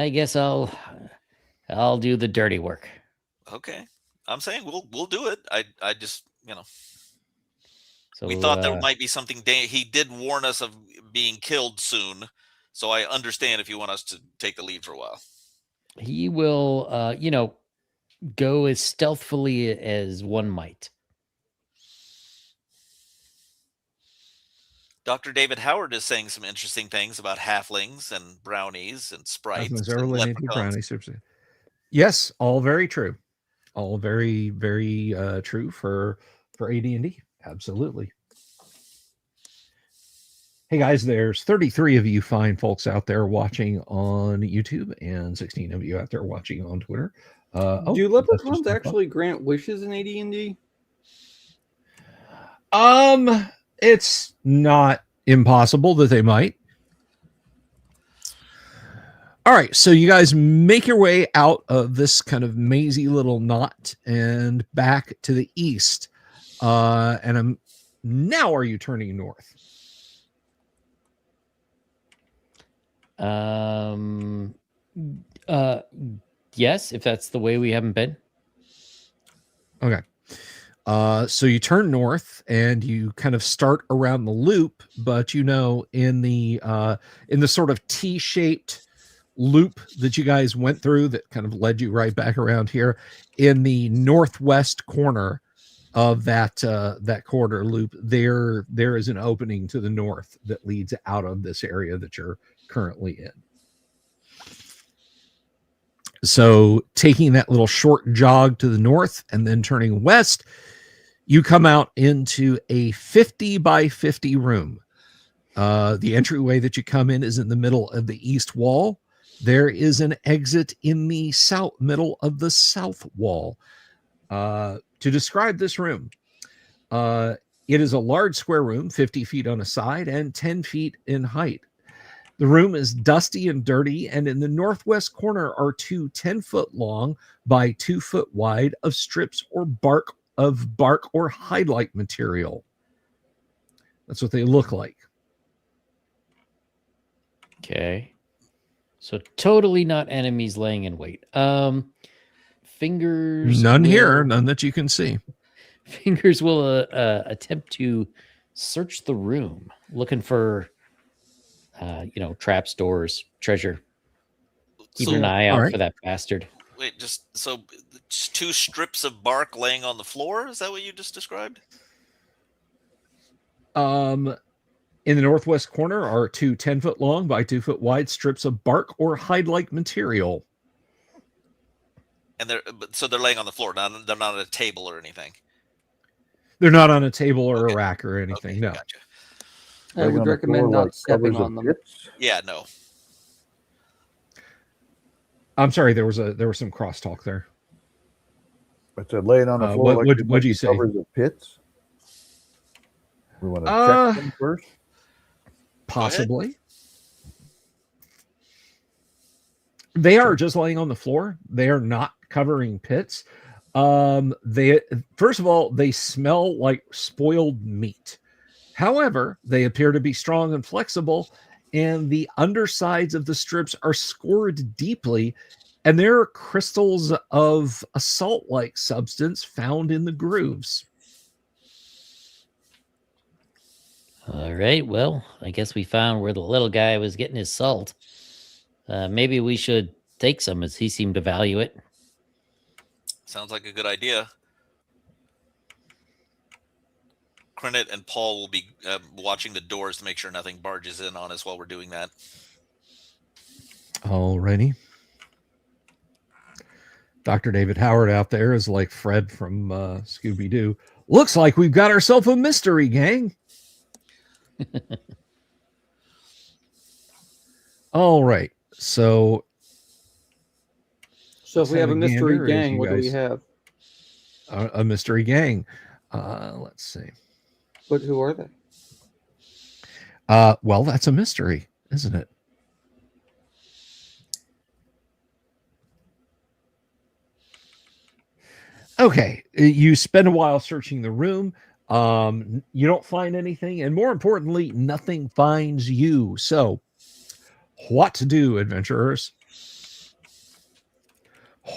guess I'll do the dirty work. Okay, I'm saying we'll do it. I just So we thought there might be something. He did warn us of being killed soon, so I understand if you want us to take the lead for a while. he will, go as stealthily as one might. Dr. David Howard is saying some interesting things about halflings and brownies and sprites and leprechauns. Yes, all very true. All very, very true for AD&D. Absolutely. Hey guys, there's 33 of you fine folks out there watching on YouTube and 16 of you out there watching on Twitter. Do leprechauns actually grant wishes in AD&D? It's not impossible that they might. All right, so you guys make your way out of this kind of mazy little knot and back to the east. And now are you turning north? Yes, if that's the way we haven't been. Okay. So you turn north and you kind of start around the loop, but in the sort of T-shaped loop that you guys went through that kind of led you right back around here in the northwest corner of that corridor loop, there is an opening to the north that leads out of this area that you're currently in. So taking that little short jog to the north and then turning west, you come out into a 50 by 50 room. The entryway that you come in is in the middle of the east wall. There is an exit in the middle of the south wall. To describe this room, it is a large square room, 50 feet on a side and 10 feet in height. The room is dusty and dirty, and in the northwest corner are two 10-foot long by 2 foot wide of strips or bark or hide-like material. That's what they look like. Okay. So totally not enemies laying in wait. Fingers. None here, none that you can see. Fingers will attempt to search the room, looking for, traps, doors, treasure. Keeping an eye out for that bastard. Wait, just two strips of bark laying on the floor? Is that what you just described? In the northwest corner are two 10-foot long by 2 foot wide strips of bark or hide-like material. And they're laying on the floor. They're not on a table or anything. They're not on a table or a rack or anything. Okay, no. Gotcha. I would recommend not stepping on them. Yeah, no. I'm sorry, there was some crosstalk there. I said laying on the floor. What'd you say? Covers of pits. We want to check them first. Possibly. They are just laying on the floor. They are not covering pits. They first of all, they smell like spoiled meat. However, they appear to be strong and flexible, and the undersides of the strips are scored deeply, and there are crystals of a salt-like substance found in the grooves. All right. Well, I guess we found where the little guy was getting his salt. Maybe we should take some, as he seemed to value it. Sounds like a good idea. Crennet and Paul will be watching the doors to make sure nothing barges in on us while we're doing that. Alrighty. Dr. David Howard out there is like Fred from Scooby-Doo. Looks like we've got ourselves a mystery, gang. All right. So if we have a mystery gang, what do we have? A mystery gang. Let's see. But who are they? Well, that's a mystery, isn't it? Okay, you spend a while searching the room. You don't find anything, and more importantly, nothing finds you. So, what to do, adventurers?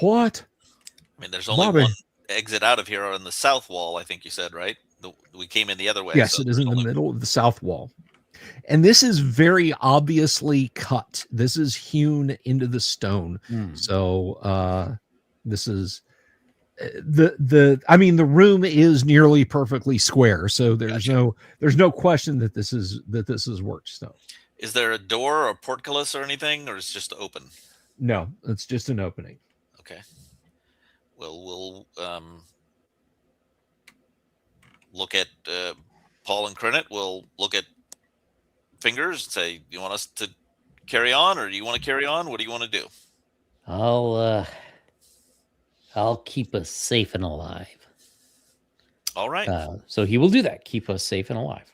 What? I mean, there's only Bobby. one exit out of here on the south wall. I think you said, right? We came in the other way. Yes, so it is there's in the only- middle of the south wall. And this is very obviously cut. This is hewn into the stone. So this is the room is nearly perfectly square. So there's no question that this is worked stone. Is there a door or portcullis or anything, or is it just open? No, it's just an opening. Okay. Well, we'll look at Paul and Crennet. We'll look at Fingers and say, "You want us to carry on, or do you want to carry on? What do you want to do?" I'll keep us safe and alive. All right. So he will do that. Keep us safe and alive.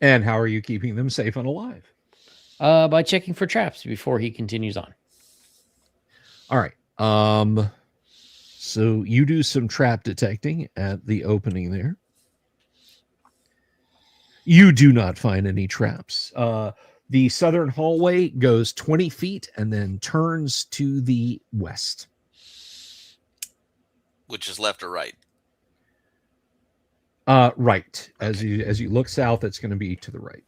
And how are you keeping them safe and alive? By checking for traps before he continues on. All right. So you do some trap detecting at the opening there. You do not find any traps. The southern hallway goes 20 feet and then turns to the west. Which is left or right? Right. Okay. As you look south, it's going to be to the right.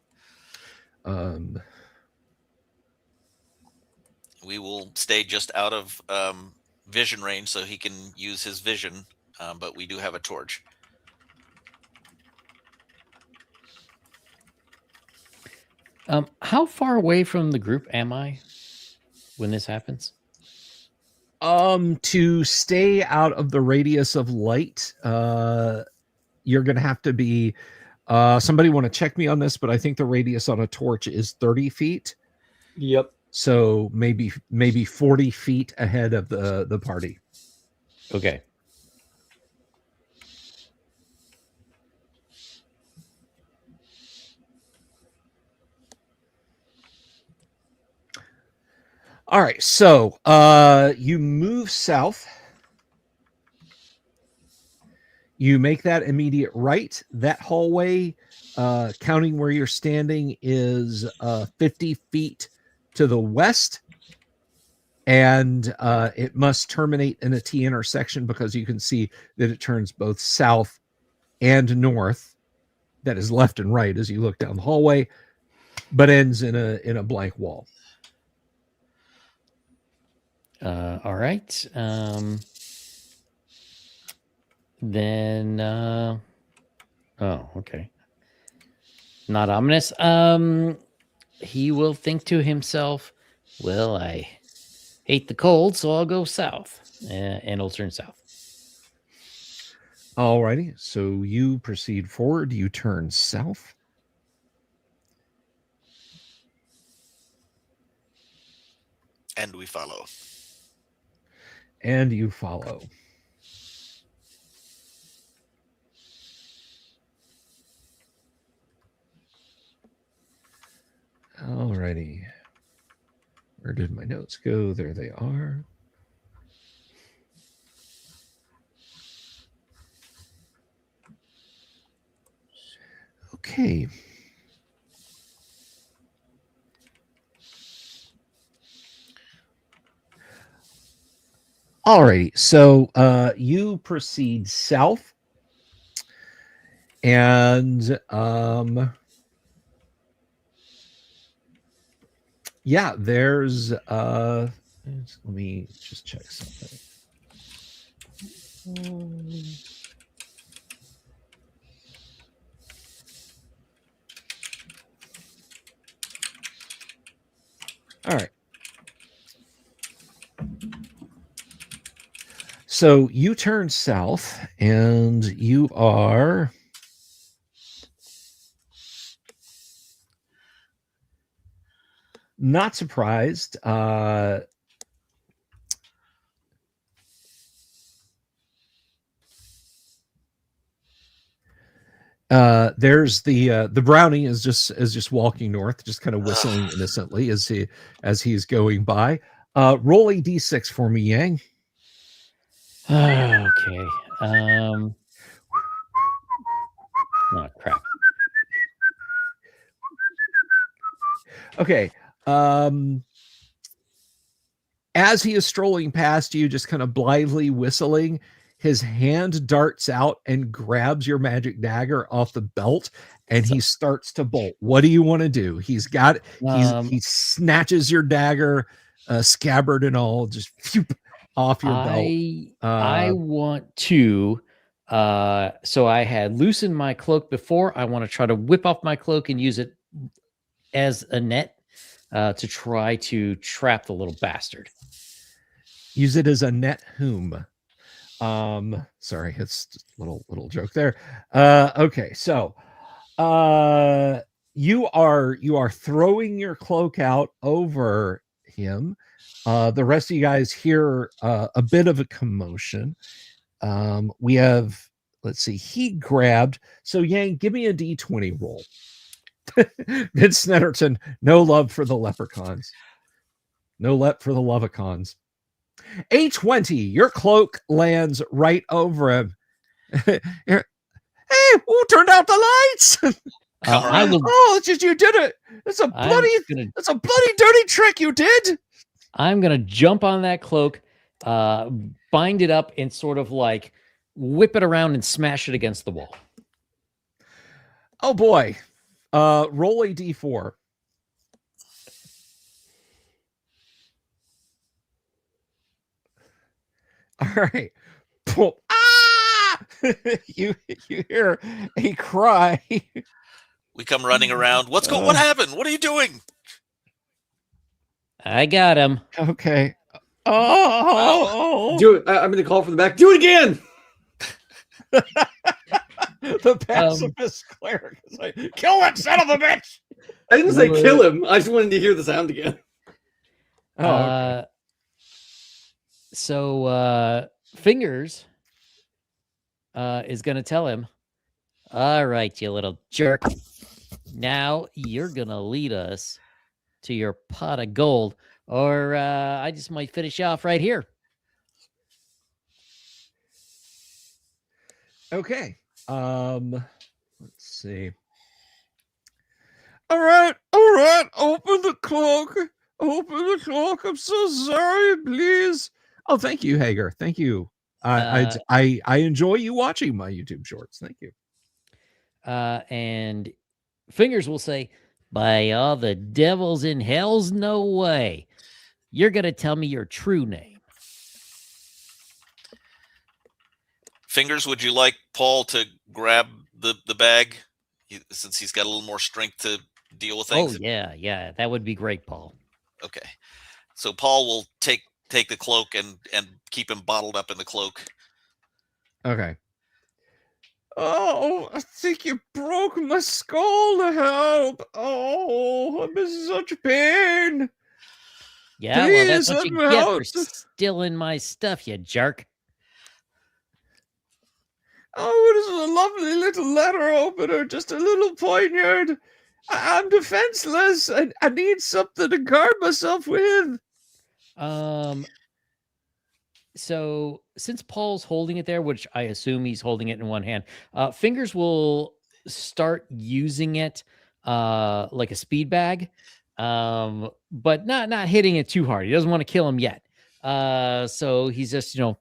We will stay just out of vision range so he can use his vision, but we do have a torch. How far away from the group am I when this happens? To stay out of the radius of light, you're going to have to be. Somebody want to check me on this, but I think the radius on a torch is 30 feet. Yep. So maybe 40 feet ahead of the party. Okay. All right. So you move south. You make that immediate right. That hallway, counting where you're standing, is 50 feet to the west. And it must terminate in a T intersection because you can see that it turns both south and north. That is left and right as you look down the hallway, but ends in a blank wall. All right. Then oh, okay. Not ominous. He will think to himself, well, I hate the cold, so I'll go south. And he'll turn south. All righty. So you proceed forward. You turn south. And we follow. And you follow. All righty. Where did my notes go? There they are. Okay. All right. So you proceed south, and yeah, there's let me just check something. All right. So you turn south and you are not surprised. There's the brownie is just walking north, just kind of whistling innocently as he's going by. Roll a d6 for me, Yang. Okay. Oh crap. Okay. As he is strolling past you, just kind of blithely whistling, his hand darts out and grabs your magic dagger off the belt, and he starts to bolt. What do you want to do? He snatches your dagger, scabbard and all, just off your belt. I want to. So I had loosened my cloak before. I want to try to whip off my cloak and use it as a net to try to trap the little bastard. Use it as a net whom? Sorry, it's just a little joke there. Okay, so you are throwing your cloak out over him. The rest of you guys hear a bit of a commotion. We have, let's see, he grabbed. So Yang, give me a D20 roll. Vince Snetterton, no love for the leprechauns. No let for the lovicons. A 20, your cloak lands right over him. Hey, who turned out the lights? Oh, it's just you did it. It's a bloody dirty trick you did. I'm gonna jump on that cloak, bind it up, and sort of like whip it around and smash it against the wall. Oh boy. Roll a d4. All right. Ah! you hear a cry. We come running around. What happened? What are you doing? I got him. Okay. Oh. Do it. I'm going to call from the back. Do it again. The pacifist cleric is like, kill that son of a bitch. I didn't say kill him. I just wanted to hear the sound again. Okay. So Fingers is going to tell him, all right, you little jerk. Now you're going to lead us to your pot of gold, or I just might finish you off right here. Okay. Let's see. All right. Open the cloak. I'm so sorry, please. Oh, thank you, Hager. Thank you. I enjoy you watching my YouTube shorts. Thank you. And Fingers will say, by all the devils in hell's no way. You're going to tell me your true name. Fingers, would you like Paul to grab the bag since he's got a little more strength to deal with things? Oh, yeah. That would be great, Paul. Okay. So Paul will take the cloak and keep him bottled up in the cloak. Okay. Oh, I think you broke my skull. Help. Oh, I'm in such pain. Yeah, please, well, that's what you get for stealing my stuff, you jerk. Oh, it is a lovely little letter opener, just a little poignard. I'm defenseless. I need something to guard myself with. So since Paul's holding it there, which I assume he's holding it in one hand, Fingers will start using it like a speed bag, but not hitting it too hard. He doesn't want to kill him yet. So he's just, Ow.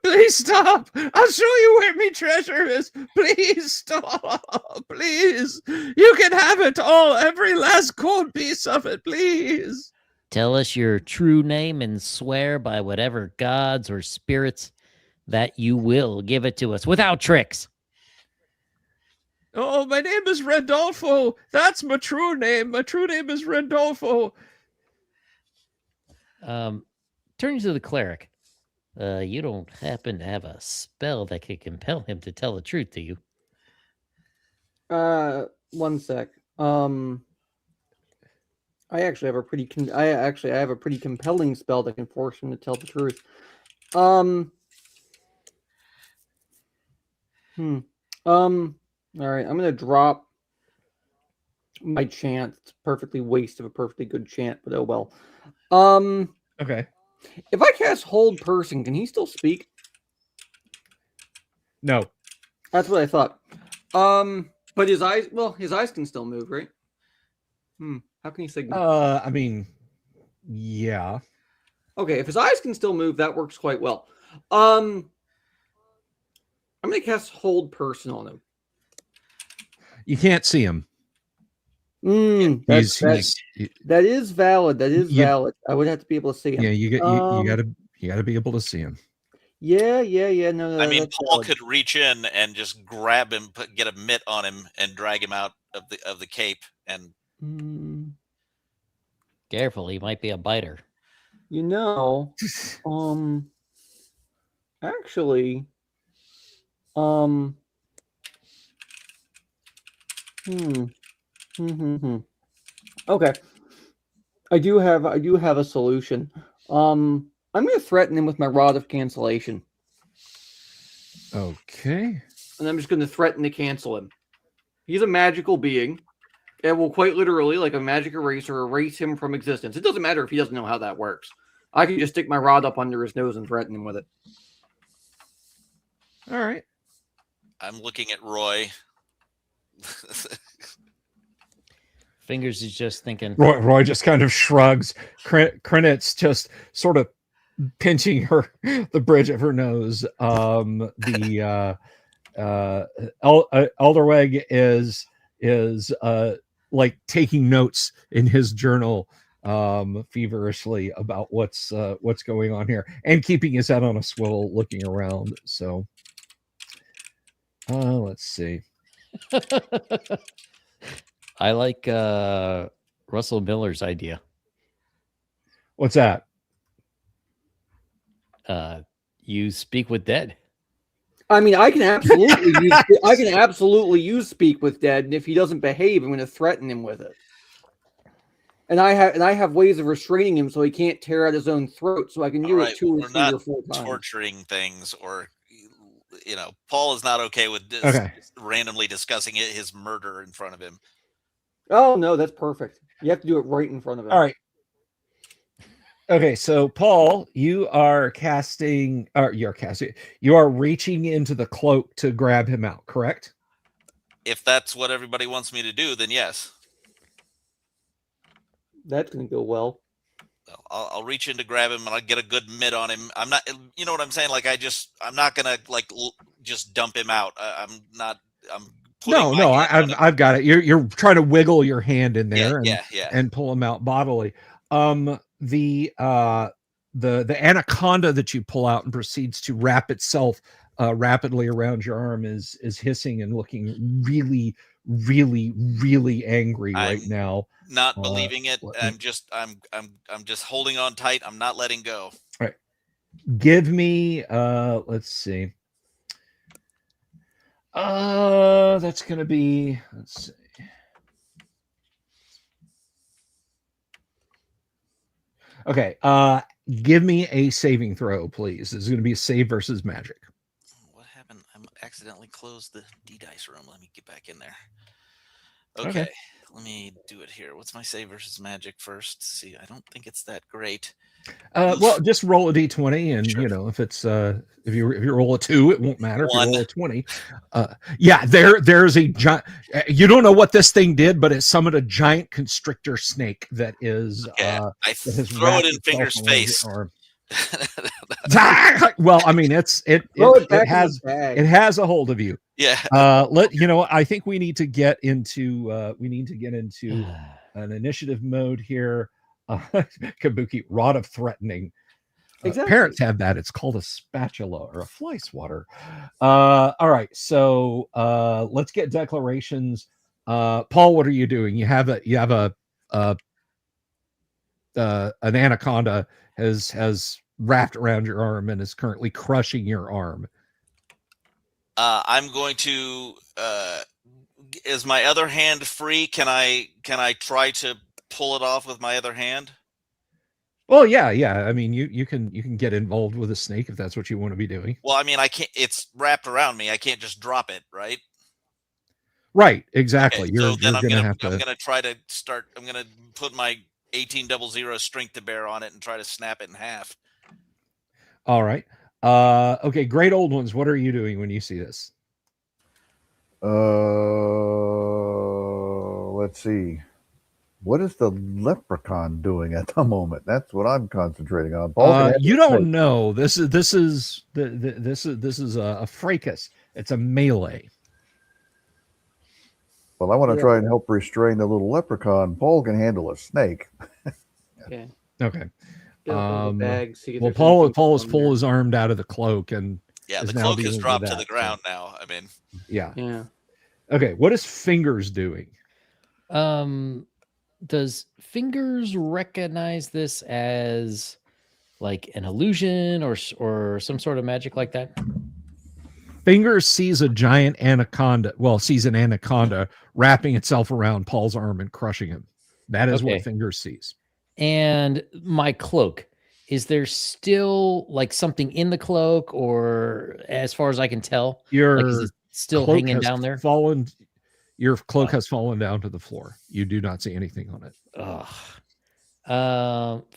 Please stop. I'll show you where me treasure is. Please stop. Please. You can have it all. Every last gold piece of it, please. Tell us your true name and swear by whatever gods or spirits that you will give it to us without tricks. Oh, my name is Rendolfo. That's my true name. My true name is Rendolfo. Turning to the cleric. You don't happen to have a spell that could compel him to tell the truth, do you? 1 sec. I actually have a pretty I have a pretty compelling spell that can force him to tell the truth. All right, I'm gonna drop my chant. It's perfectly waste of a perfectly good chant, but oh well. Okay. If I cast Hold Person, can he still speak? No. That's what I thought. But his eyes can still move, right? How can he signal? I mean, yeah. Okay, if his eyes can still move, that works quite well. I'm gonna cast Hold Person on him. You can't see him. That is valid. That is valid. I would have to be able to see him. Yeah, you gotta be able to see him. Yeah. No. I mean, that's Paul valid. could reach in and just grab him, get a mitt on him, and drag him out of the cape. And Careful, he might be a biter. Actually, Okay. I do have a solution. I'm going to threaten him with my Rod of Cancellation. Okay. And I'm just going to threaten to cancel him. He's a magical being. It will quite literally, like a magic eraser, erase him from existence. It doesn't matter if he doesn't know how that works. I can just stick my rod up under his nose and threaten him with it. All right. I'm looking at Roy. Fingers is just thinking. Roy just kind of shrugs. Krenit's just sort of pinching the bridge of her nose. Elderweg is like taking notes in his journal feverishly about what's going on here, and keeping his head on a swivel, looking around. So let's see. I like Russell Miller's idea. What's that? You speak with dead. I mean, I can absolutely use speak with dead, and if he doesn't behave, I'm going to threaten him with it. And I have ways of restraining him so he can't tear out his own throat. So I can do it 2 or 3 or 4 times. Torturing things, or Paul is not okay with randomly discussing his murder in front of him. Oh no, that's perfect. You have to do it right in front of him. All right. Okay, so Paul, you are reaching into the cloak to grab him out, correct? If that's what everybody wants me to do, then yes. That's going to go well. I'll reach in to grab him, and I'll get a good mitt on him. I'm not, you know what I'm saying? Like I'm not gonna just dump him out. I'm No, I've got it. You're trying to wiggle your hand in there and pull him out bodily. The anaconda that you pull out and proceeds to wrap itself rapidly around your arm is hissing and looking really, really, really angry right now. Not believing it. I'm just holding on tight. I'm not letting go. All right. Give me let's see. That's gonna be, let's see. Okay, give me a saving throw, please. This is going to be a save versus magic. What happened? I accidentally closed the D-dice room. Let me get back in there. Okay, let me do it here. What's my save versus magic first? See, I don't think it's that great. Well, just roll a d20, and sure. If it's if you roll a 2, it won't matter. If you roll a 20, there's a giant. You don't know what this thing did, but it summoned a giant constrictor snake that is. I throw it in Finger's face. Well, I mean, it has a hold of you. Yeah. I think we need to get into an initiative mode here. Kabuki, Rod of Threatening. Exactly. Parents have that. It's called a spatula or a fly swatter. All right, so let's get declarations. Paul, what are you doing? You have an anaconda has wrapped around your arm and is currently crushing your arm. I'm going to. Is my other hand free? Can I try to pull it off with my other hand? Well, yeah. I mean, you can get involved with a snake if that's what you want to be doing. Well, I mean, I can't. It's wrapped around me. I can't just drop it, right? Right, Okay, exactly. so then You're gonna have I'm to. gonna try to start. I'm gonna put my 1800 strength to bear on it and try to snap it in half. All right. Okay, great old ones. What are you doing when you see this? Let's see. What is the leprechaun doing at the moment? That's what I'm concentrating on. Paul, can I have You your don't snake? know. This is a fracas. It's a melee. Well, I want to Yeah. try and help restrain the little leprechaun. Paul can handle a snake. Okay. Okay. Get up on the bag, see if Well, there's anything Paul is on full there. his armed out of the cloak and Yeah, is the now cloak has dealing with dropped to that, the ground now. I mean, yeah. Yeah. Okay. What is Fingers doing? Does Fingers recognize this as like an illusion or some sort of magic like that? Fingers sees a giant anaconda. Well, sees an anaconda wrapping itself around Paul's arm and crushing him. That is what Okay. Fingers sees. And my cloak, is there still like something in the cloak, or as far as I can tell, like is Your it still cloak hanging has down there? fallen. Your cloak has fallen down to the floor. You do not see anything on it.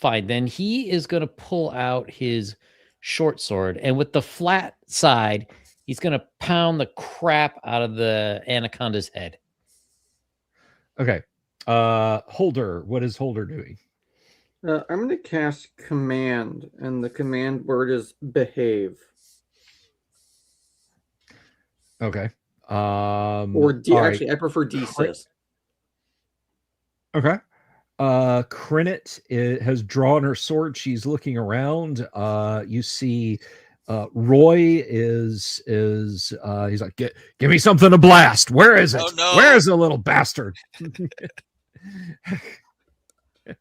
Fine. Then he is going to pull out his short sword, and with the flat side, he's going to pound the crap out of the anaconda's head. Okay. Holder. What is Holder doing? I'm going to cast command, and the command word is behave. Okay. Or actually, right. I prefer desist. Okay. Crinit has drawn her sword. She's looking around. You see Roy is he's like, give me something to blast. Where is it? Oh, no. Where is the little bastard?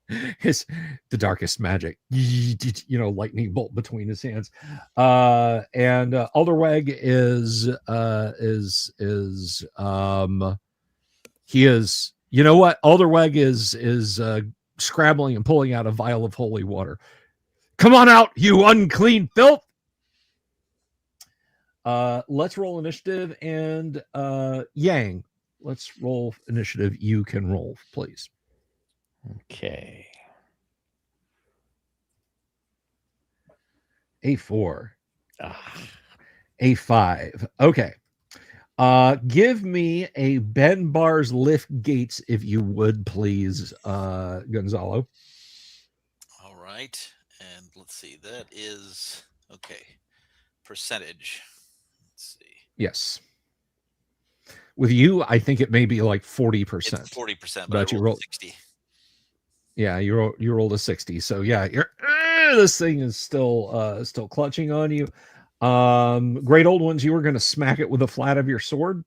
It's the darkest magic, lightning bolt between his hands. And Alderweg he is, you know what? Alderweg is scrabbling and pulling out a vial of holy water. Come on out, you unclean filth. Let's roll initiative, and Yang, let's roll initiative. You can roll, please. Okay. A4. A5. Okay. Give me a Ben Bars lift gates, if you would, please, Gonzalo. All right. And let's see. That is okay. Percentage. Let's see. Yes. With you, I think it may be like 40%. It's 40%, but you rolled 60. Yeah, you rolled a 60. So yeah, this thing is still clutching on you. Great old ones. You were going to smack it with the flat of your sword.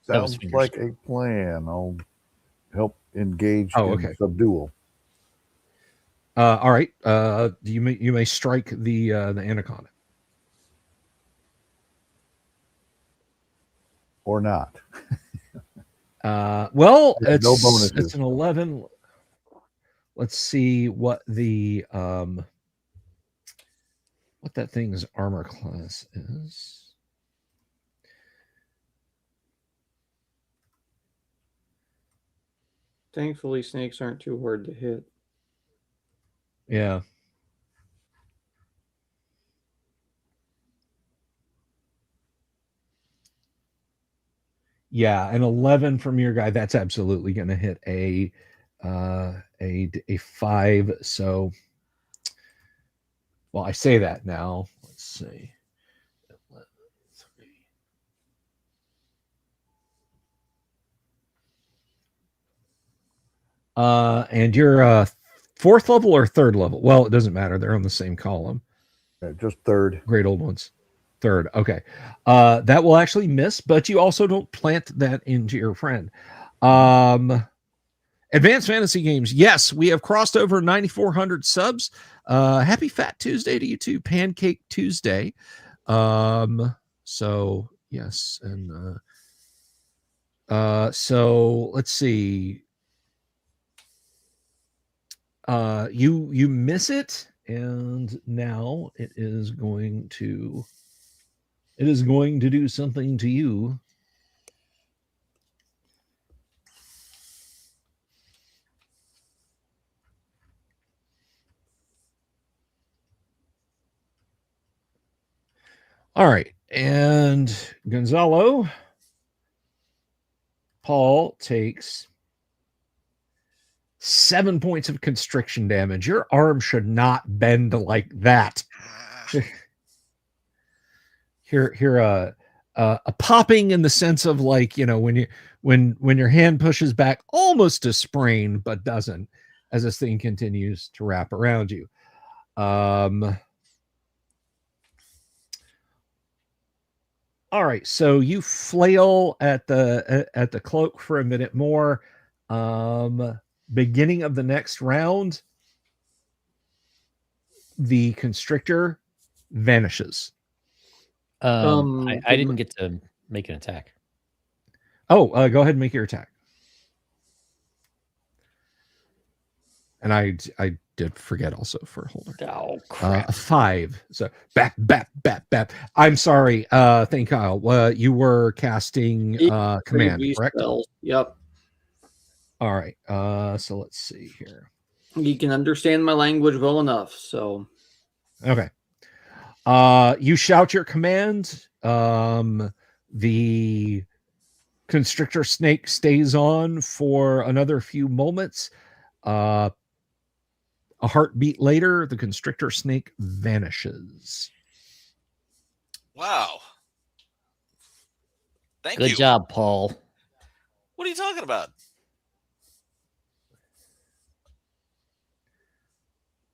Sounds like a plan. I'll help engage in subdual. All right. You may strike the anaconda. Or not. Well, it's no bonuses. It's an 11. Let's see what the what that thing's armor class is. Thankfully, snakes aren't too hard to hit. Yeah. Yeah, an 11 from your guy. That's absolutely going to hit a 5. So, well, I say that now. Let's see. 11, 3. And you're fourth level or third level? Well, it doesn't matter. They're on the same column. Just third. Great old ones. Third. Okay. That will actually miss, but you also don't plant that into your friend. Advanced Fantasy Games. Yes, we have crossed over 9,400 subs. Happy Fat Tuesday to you too. Pancake Tuesday. So yes. And so let's see. You miss it, and now it is going to do something to you. All right, and Gonzalo, Paul takes 7 points of constriction damage. Your arm should not bend like that. Here, a popping in the sense of, like, you know, when your hand pushes back almost to sprain, but doesn't, as this thing continues to wrap around you. All right, so you flail at the cloak for a minute more. Beginning of the next round, the constrictor vanishes. I didn't get to make an attack. Oh, go ahead and make your attack. And I did forget also for Holder. Oh crap! 5. So bap. I'm sorry. Thank Kyle. You were casting command, correct? Spells. Yep. All right. So let's see here. You can understand my language well enough, so Okay. You shout your command. The constrictor snake stays on for another few moments. A heartbeat later, the constrictor snake vanishes. Wow. Thank you. Good job, Paul. What are you talking about?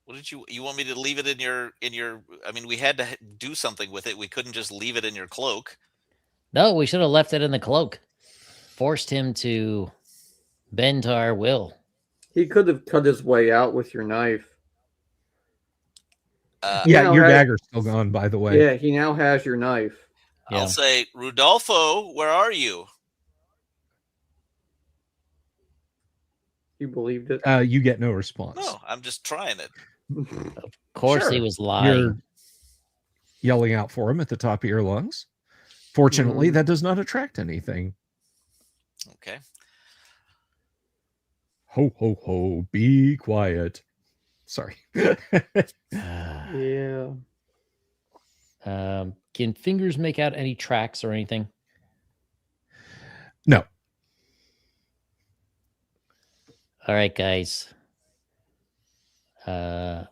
What did you want me to leave it in your I mean, we had to do something with it. We couldn't just leave it in your cloak. No, we should have left it in the cloak. Forced him to bend to our will. he could have cut his way out with your knife. Yeah, now your has- dagger's still gone, by the way. Yeah, he now has your knife. Yeah. I'll say, Rudolfo, where are you? You believed it? You get no response. No, I'm just trying it. Of course, he Sure. was lying. You're yelling out for him at the top of your lungs. Fortunately, that does not attract anything. Okay. Ho, ho, ho. Be quiet. Sorry. Yeah. Can fingers make out any tracks or anything? No. All right, guys. Well,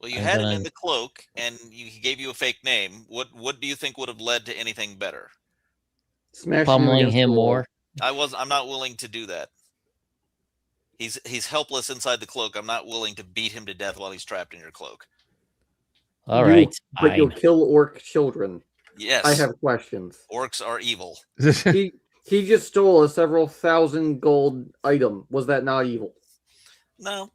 you I'm had him gonna- in the cloak, and he gave you a fake name. What do you think would have led to anything better? Smashing Pummeling against him the wall. more. I'm not willing to do that. He's helpless inside the cloak. I'm not willing to beat him to death while he's trapped in your cloak. All right, But you'll fine. kill orc children. Yes. I have questions. Orcs are evil. He just stole a several thousand gold item. Was that not evil? No.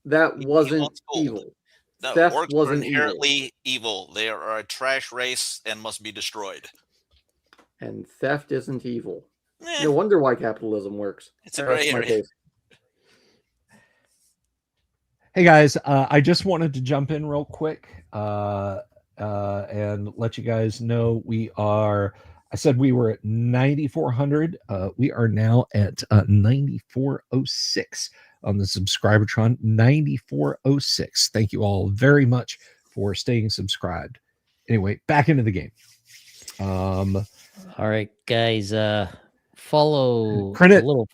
That He wasn't wants gold. evil. No, Theft orcs wasn't are inherently evil. They are a trash race and must be destroyed. And theft isn't evil. Eh, No wonder why capitalism works. it's a That's gray my area. case. Hey guys, I just wanted to jump in real quick and let you guys know I said we were at 9,400. We are now at 9,406 on the Subscribertron. 9,406. Thank you all very much for staying subscribed. Anyway, back into the game. All right, guys. Follow Credit- a little.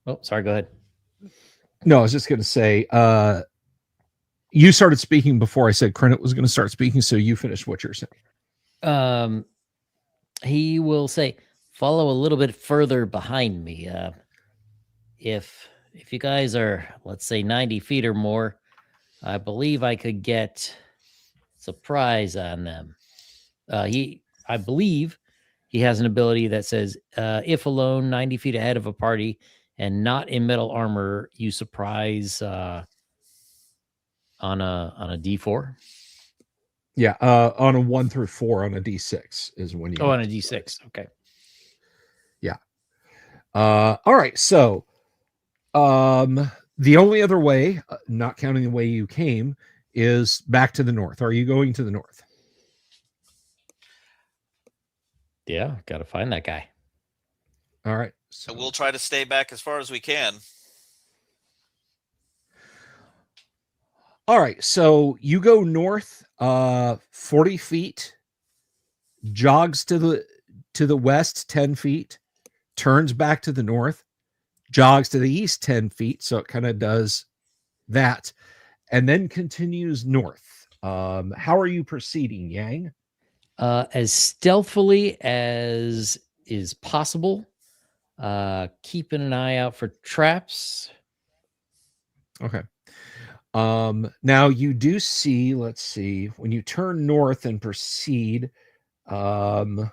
Oh, sorry. Go ahead. No, I was just going to say, you started speaking before I said Credit was going to start speaking, so you finished what you're saying. He will say, follow a little bit further behind me. If you guys are, let's say, 90 feet or more, I believe I could get surprise on them. I believe he has an ability that says, if alone 90 feet ahead of a party and not in metal armor, you surprise on a D4. Yeah, on a 1 through 4 on a D6 is when you. Oh, on a D6. Okay. Yeah. All right. So The only other way, not counting the way you came, is back to the north. Are you going to the north? Yeah, got to find that guy. All right. So we'll try to stay back as far as we can. All right. So you go north 40 feet, jogs to the west 10 feet, turns back to the north, jogs to the east 10 feet. So it kind of does that, and then continues north. How are you proceeding, Yang? As stealthily as is possible. Keeping an eye out for traps. Okay. Now you do see, let's see, when you turn north and proceed, you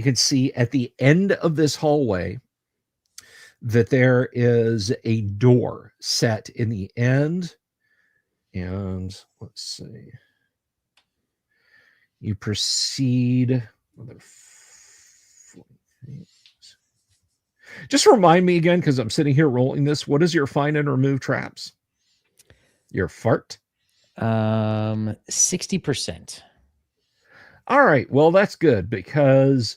can see at the end of this hallway that there is a door set in the end. And let's see. You proceed. Just remind me again, because I'm sitting here rolling this. What is your find and remove traps? Your fart? 60%. All right. Well, that's good, because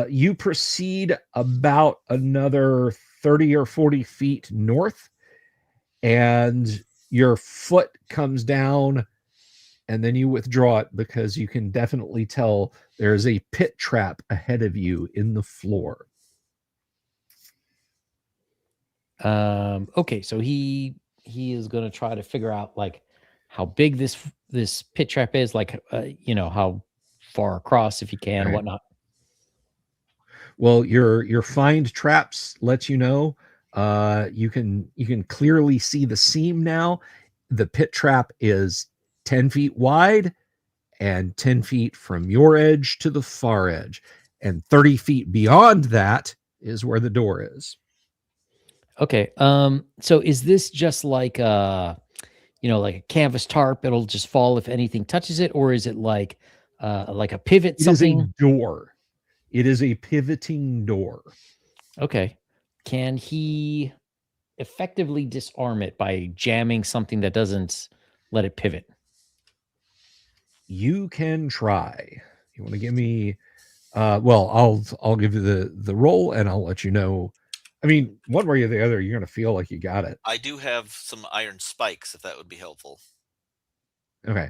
you proceed about another 30 or 40 feet north, and your foot comes down, and then you withdraw it because you can definitely tell there's a pit trap ahead of you in the floor. Okay, so he is going to try to figure out like how big this pit trap is, like how far across, if he can, Right. whatnot. Well, your find traps lets you know. You can clearly see the seam now. The pit trap is 10 feet wide and 10 feet from your edge to the far edge, and 30 feet beyond that is where the door is. Okay. So is this just like like a canvas tarp? It'll just fall if anything touches it, or is it like a pivot? It is something? a door. It is a pivoting door. Okay. Can he effectively disarm it by jamming something that doesn't let it pivot? You can try. You want to give me well, I'll give you the roll, and I'll let you know. I mean, one way or the other, you're going to feel like you got it. I do have some iron spikes, if that would be helpful. Okay.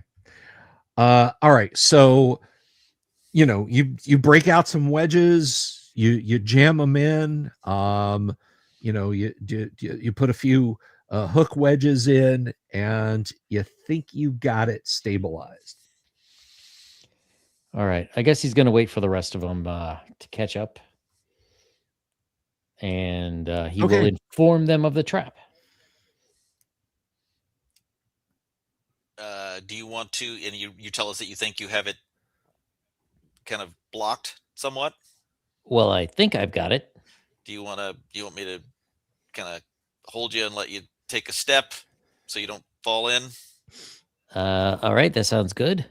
All right. So, you break out some wedges, you jam them in. You put a few hook wedges in, and you think you got it stabilized. All right. I guess he's going to wait for the rest of them to catch up. And he will inform them of the trap. Do you want to, and you tell us that you think you have it kind of blocked somewhat? Well, I think I've got it. Do you want me to kind of hold you and let you take a step so you don't fall in? All right. That sounds good.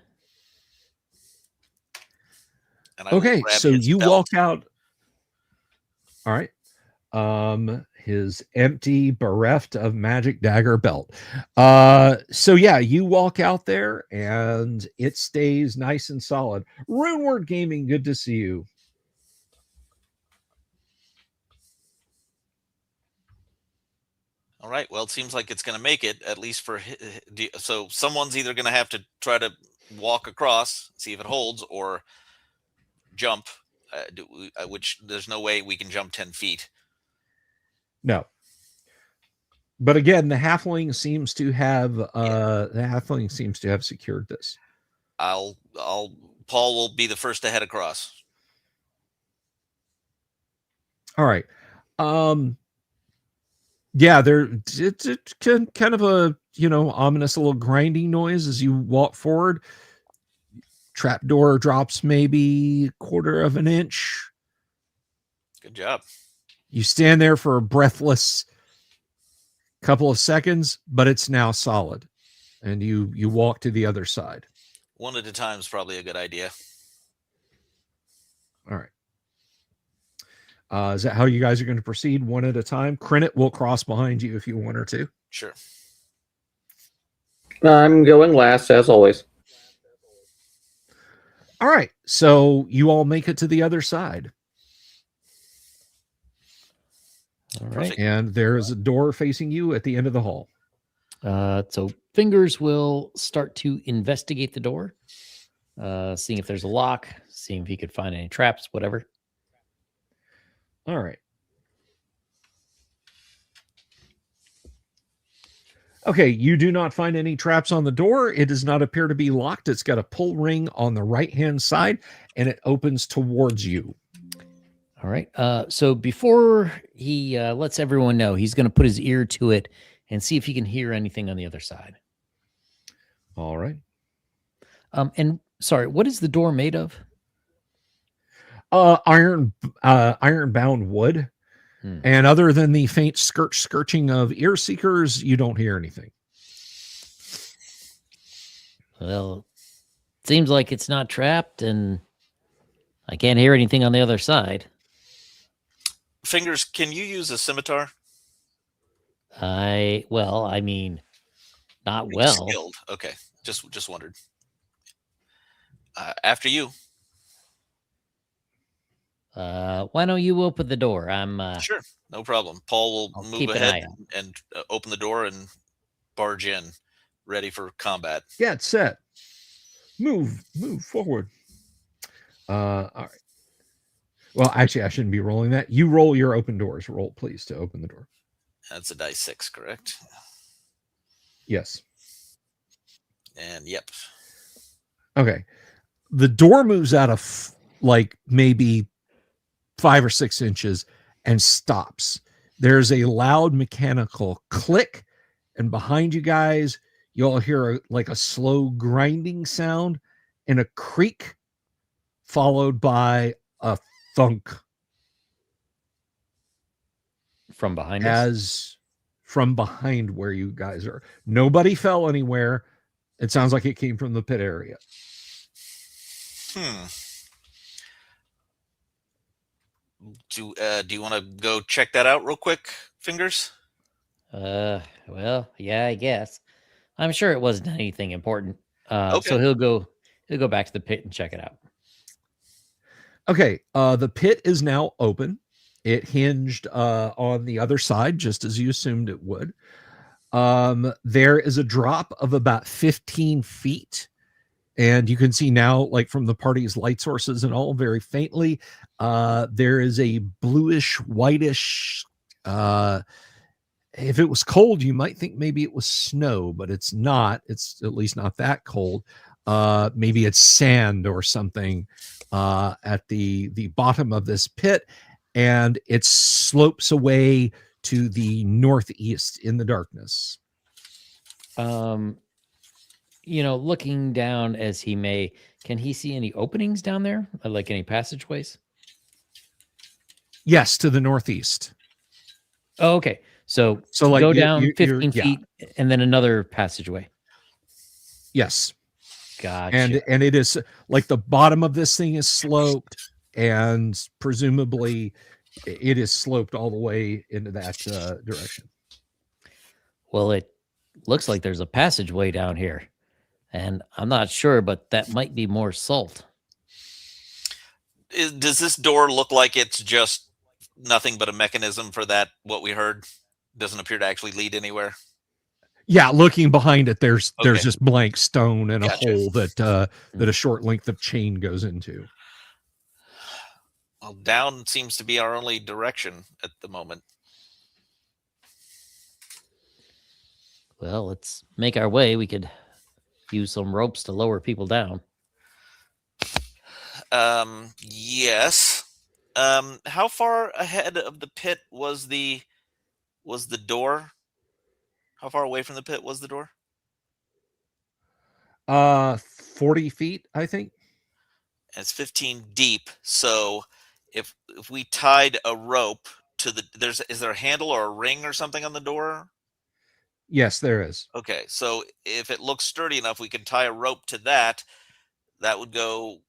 And I will grab so his you belt. walk out. All right. His empty, bereft of magic dagger belt. So yeah, you walk out there and it stays nice and solid. Runeward Gaming, good to see you. All right. Well, it seems like it's going to make it, at least for so someone's either going to have to try to walk across, see if it holds, or jump. Which there's no way we can jump 10 feet. No. But again, the halfling seems to have secured this. Paul will be the first to head across. All right. Yeah, it's kind of a ominous little grinding noise as you walk forward. Trapdoor drops maybe a quarter of an inch. Good job. You stand there for a breathless couple of seconds, but it's now solid, and you walk to the other side. One at a time is probably a good idea. All right. Is that how you guys are going to proceed, one at a time? Credit will cross behind you if you want her to. Sure. I'm going last, as always. All right, so you all make it to the other side. All right. Perfect. And there is a door facing you at the end of the hall. So Fingers will start to investigate the door, seeing if there's a lock, seeing if he could find any traps, whatever. All right. Okay, you do not find any traps on the door. It does not appear to be locked. It's got a pull ring on the right-hand side, and it opens towards you. All right. So before he lets everyone know, he's going to put his ear to it and see if he can hear anything on the other side. All right. And sorry, what is the door made of? Iron bound wood. And other than the faint skirching of ear seekers, you don't hear anything. Well, seems like it's not trapped, and I can't hear anything on the other side. Fingers, can you use a scimitar? I mean, not well. Skilled. Okay, just wondered. After you. Why don't you open the door? I'm Sure, no problem. Paul will move keep an ahead eye out. and open the door and barge in, ready for combat. Yeah, it's set. Move forward. All right. Well, actually, I shouldn't be rolling that. You roll your open doors. Roll, please, to open the door. That's a dice 6, correct? Yes. And yep. Okay. The door moves out of like maybe 5 or 6 inches and stops. There's a loud mechanical click, and behind you guys, you'll hear like a slow grinding sound and a creak, followed by a thunk. From behind us? From behind where you guys are. Nobody fell anywhere. It sounds like it came from the pit area. Do you want to go check that out real quick, Fingers? Well, yeah, I guess. I'm sure it wasn't anything important. Okay. So he'll go back to the pit and check it out. Okay, the pit is now open. It hinged on the other side, just as you assumed it would. There is a drop of about 15 feet. And you can see now, like from the party's light sources and all, very faintly, there is a bluish, whitish. If it was cold, you might think maybe it was snow, but it's not. It's at least not that cold. Maybe it's sand or something at the bottom of this pit, and it slopes away to the northeast in the darkness. Looking down as he may, can he see any openings down there, like any passageways? Yes, to the northeast. Oh, okay. So like go down 15 feet and then another passageway. Yes. Gotcha. And it is like the bottom of this thing is sloped, and presumably it is sloped all the way into that direction. Well, it looks like there's a passageway down here, and I'm not sure, but that might be more salt. Does this door look like it's just nothing but a mechanism for that? What we heard doesn't appear to actually lead anywhere. Yeah, looking behind it, there's Okay. just blank stone and Gotcha. a hole that a short length of chain goes into. Well, down seems to be our only direction at the moment. Well, let's make our way. We could use some ropes to lower people down. Yes. How far ahead of the pit was the door? How far away from the pit was the door? 40 feet, I think. And it's 15 deep. So if we tied a rope to is there a handle or a ring or something on the door? Yes, there is. Okay, so if it looks sturdy enough, we can tie a rope to that. That would go,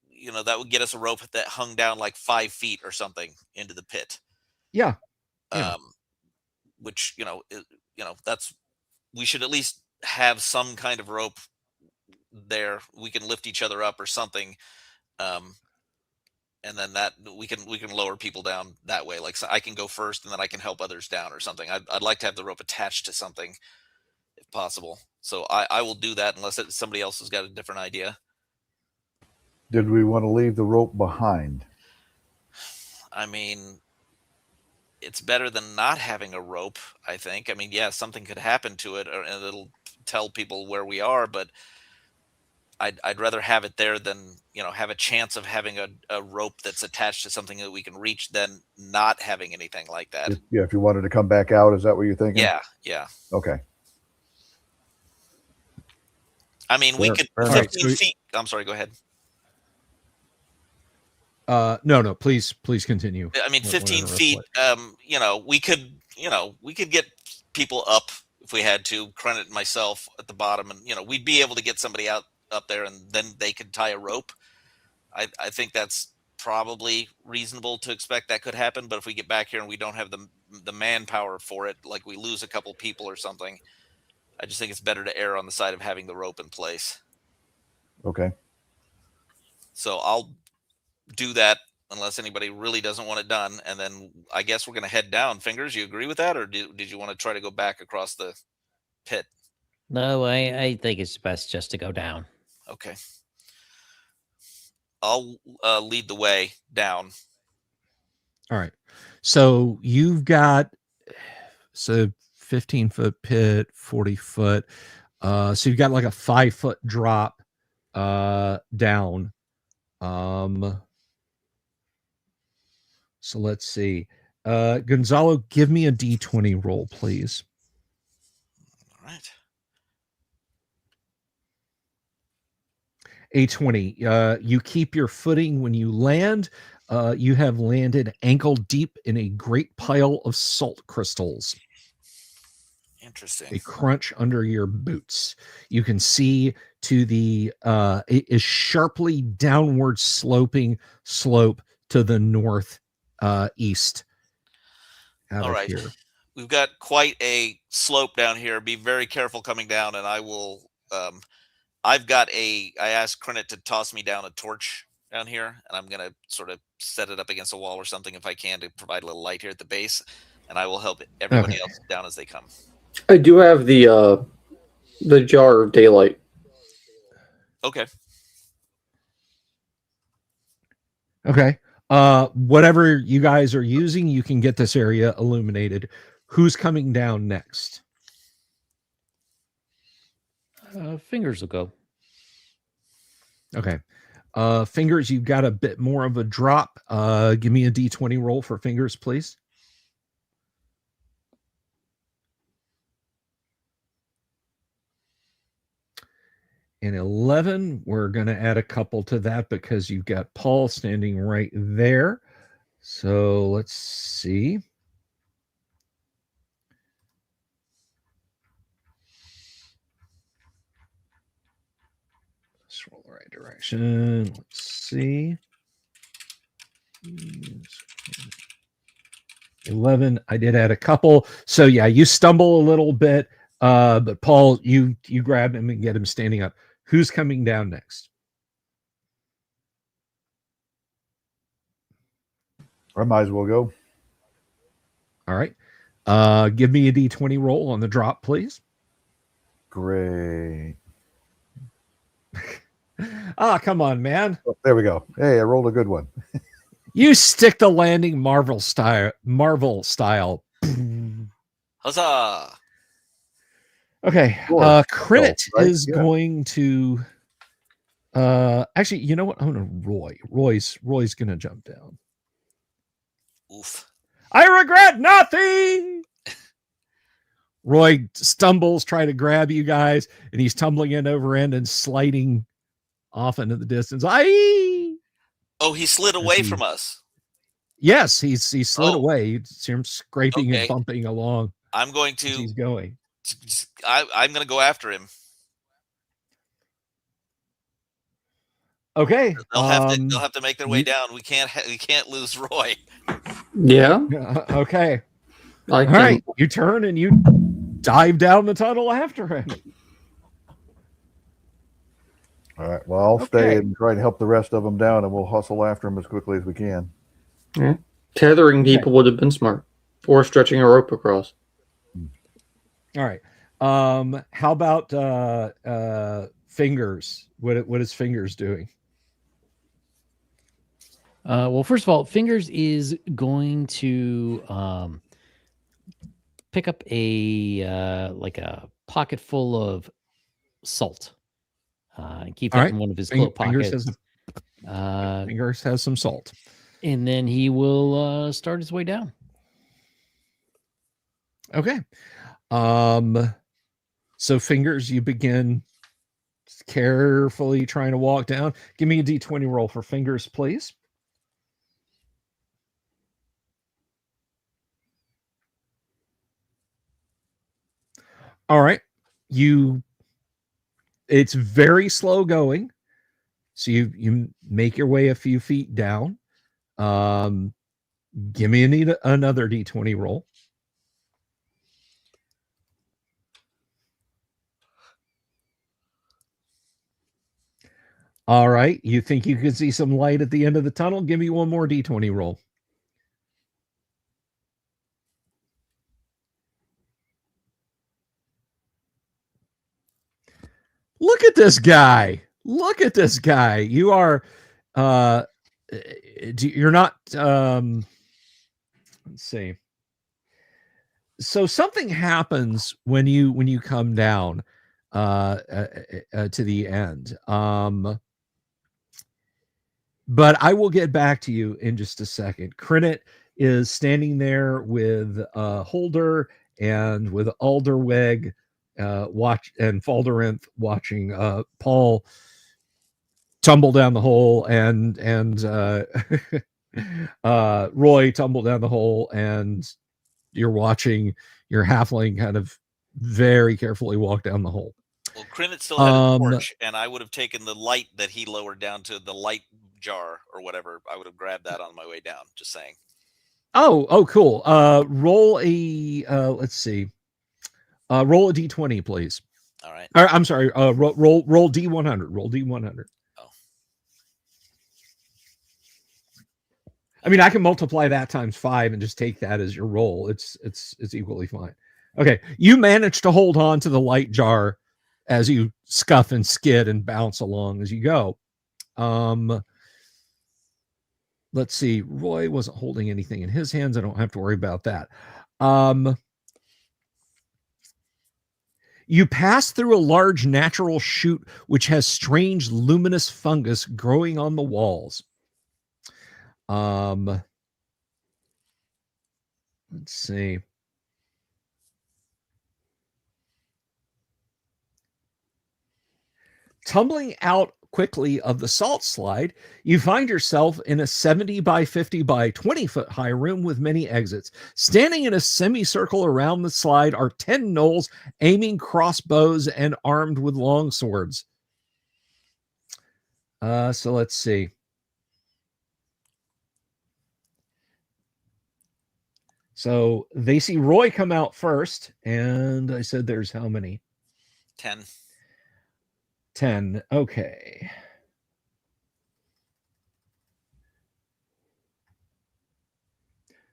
that would get us a rope that hung down like 5 feet or something into the pit. Yeah. Yeah. Which that's we should at least have some kind of rope there. We can lift each other up or something, and then that we can lower people down that way. Like, so I can go first, and then I can help others down or something. I'd like to have the rope attached to something if possible. So I will do that unless somebody else has got a different idea. Did we want to leave the rope behind? I mean, it's better than not having a rope, I think. I mean, yeah, something could happen to it, and it'll tell people where we are, but I'd rather have it there than, have a chance of having a rope that's attached to something that we can reach than not having anything like that. If you wanted to come back out, is that what you're thinking? Yeah. Okay. I mean, we could, Fair 15 feet. I'm sorry, go ahead. No, please continue. I mean, 15 Whatever, feet, we could get people up if we had to, Credit and myself at the bottom, and, we'd be able to get somebody up there, and then they could tie a rope. I think that's probably reasonable to expect that could happen. But if we get back here and we don't have the manpower for it, like we lose a couple people or something, I just think it's better to err on the side of having the rope in place. Okay. So I'll do that unless anybody really doesn't want it done, and then I guess we're going to head down. Fingers, you agree with that, or did you want to try to go back across the pit? No, I think it's best just to go down. Okay. I'll lead the way down. All right. So you've got 15-foot pit, 40-foot. So you've got like a 5-foot drop down. So let's see. Gonzalo, give me a D20 roll, please. All right. A20. You keep your footing when you land. You have landed ankle deep in a great pile of salt crystals. Interesting. They crunch under your boots. You can see to the it is sharply downward sloping slope to the north east. All right. Here. We've got quite a slope down here. Be very careful coming down, and I will. I asked Crinit to toss me down a torch down here, and I'm going to sort of set it up against a wall or something if I can to provide a little light here at the base, and I will help everybody else down as they come. I do have the jar of daylight. Okay. Okay. Whatever you guys are using, you can get this area illuminated. Who's coming down next? Fingers will go. Okay. Fingers, you've got a bit more of a drop. Give me a D20 roll for Fingers, please. And 11, we're going to add a couple to that because you've got Paul standing right there. So let's see. Let's roll the right direction. Let's see. 11. I did add a couple. So yeah, you stumble a little bit. But Paul, you grab him and get him standing up. Who's coming down next? I might as well go. All right. Give me a D20 roll on the drop, please. Great. Come on, man. Oh, there we go. Hey, I rolled a good one. You stick the landing Marvel style. Huzzah! Okay. Credit is going to actually, you know what? I'm gonna Roy's gonna jump down. Oof. I regret nothing. Roy stumbles, trying to grab you guys, and he's tumbling in over end and sliding off into the distance. Oh, he slid away from us. Yes, he slid away. You see him scraping and bumping along. I'm going to. He's going. I'm going to go after him. Okay. They'll have to make their way down. We can't lose Roy. Yeah, Okay. I All can. right. You turn and you dive down the tunnel after him. All right. Well, I'll Okay. stay and try to help the rest of them down, and we'll hustle after them as quickly as we can. Yeah. Tethering Okay. people would have been smart, or stretching a rope across. All right. How about Fingers? What is Fingers doing? Well, first of all, Fingers is going to pick up a like a pocket full of salt and keep All that right. in one of his cloak Fingers pockets. Fingers has some salt. And then he will start his way down. Okay. So Fingers, you begin carefully trying to walk down. Give me a D20 roll for Fingers, please. All right. It's very slow going. So you make your way a few feet down. Give me another D20 roll. All right. You think you can see some light at the end of the tunnel? Give me one more D20 roll. Look at this guy. Look at this guy. You are you're not let's see. So something happens when you come down to the end. But I will get back to you in just a second. Crinit is standing there with Holder and with Alderweg watch and Falderenth watching Paul tumble down the hole and Roy tumble down the hole, and you're watching your halfling kind of very carefully walk down the hole. Well, Crinit still had a torch, and I would have taken the light that he lowered down to the light jar or whatever. I would have grabbed that on my way down. Just saying. Oh, cool. Roll a let's see. Roll a D20, please. All right. I'm sorry. Roll D100. Roll D100. Oh. I mean, I can multiply that times 5 and just take that as your roll. It's equally fine. Okay, you manage to hold on to the light jar as you scuff and skid and bounce along as you go. Let's see. Roy wasn't holding anything in his hands. I don't have to worry about that. You pass through a large natural chute which has strange luminous fungus growing on the walls. Let's see. Tumbling out quickly of the salt slide, you find yourself in a 70 by 50 by 20 foot high room with many exits. Standing in a semicircle around the slide are 10 gnolls aiming crossbows and armed with long swords. So let's see. So they see Roy come out first, and I said there's how many? 10. 10. Okay.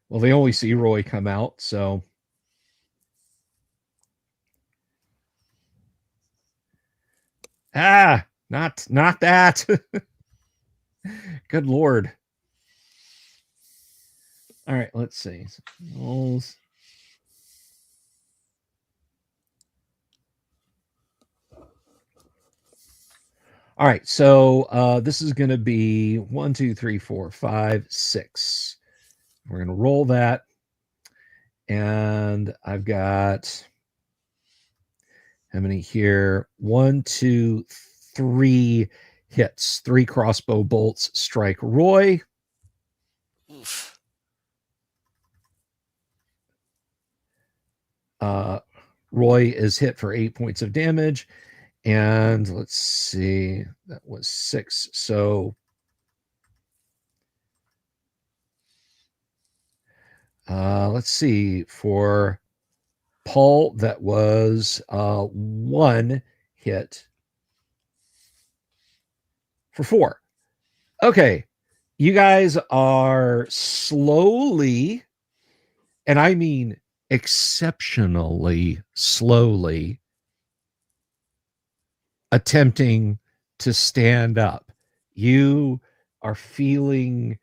Well, they only see Roy come out, so. Not that. Good Lord. All right, let's see. All right, so this is going to be 1, 2, 3, 4, 5, 6. We're going to roll that. And I've got how many here? 1, 2, 3 hits. 3 crossbow bolts strike Roy. Oof. Roy is hit for 8 points of damage. And let's see, that was 6. So Let's see. For Paul, that was 1 hit for 4. Okay. You guys are slowly, and I mean exceptionally slowly, attempting to stand up. You are feeling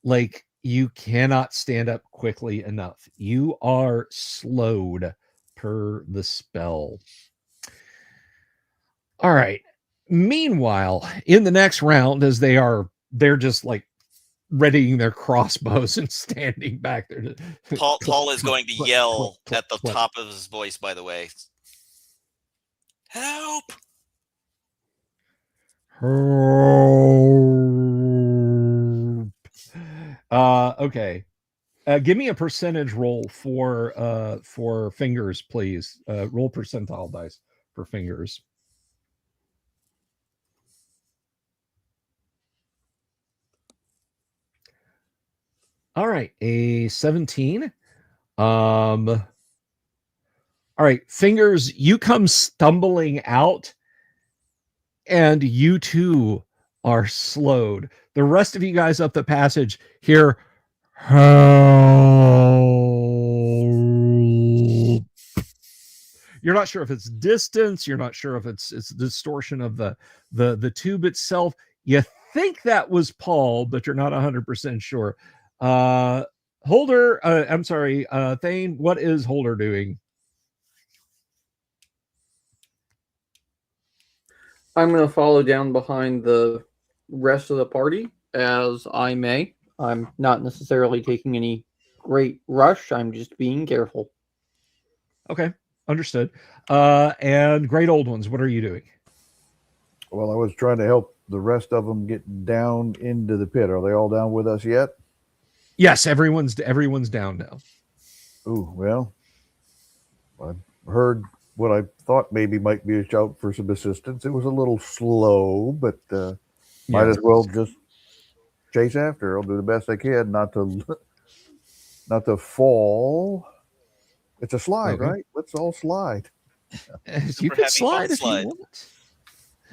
like you cannot stand up quickly enough. You are slowed per the spell. All right. Meanwhile, in the next round, as they're just like readying their crossbows and standing back there. Paul is going to yell click, at the top of his voice, by the way. Help! Okay. Give me a percentage roll for fingers, please. Roll percentile dice for fingers. All right, a 17. All right, fingers, you come stumbling out, and you too are slowed. The rest of you guys up the passage hear, help. You're not sure if it's distance. You're not sure if it's distortion of the tube itself. You think that was Paul, but you're not 100% sure. Holder, I'm sorry, Thane, what is Holder doing? I'm going to follow down behind the rest of the party as I may. I'm not necessarily taking any great rush. I'm just being careful. Okay, understood. And great old ones, what are you doing? Well, I was trying to help the rest of them get down into the pit. Are they all down with us yet? Yes, everyone's down now. Ooh, well, I heard what I thought maybe might be a shout for some assistance. It was a little slow, but might as well just chase after. I'll do the best I can not to fall. It's a slide, Okay. right? Let's all slide. You could slide if you want.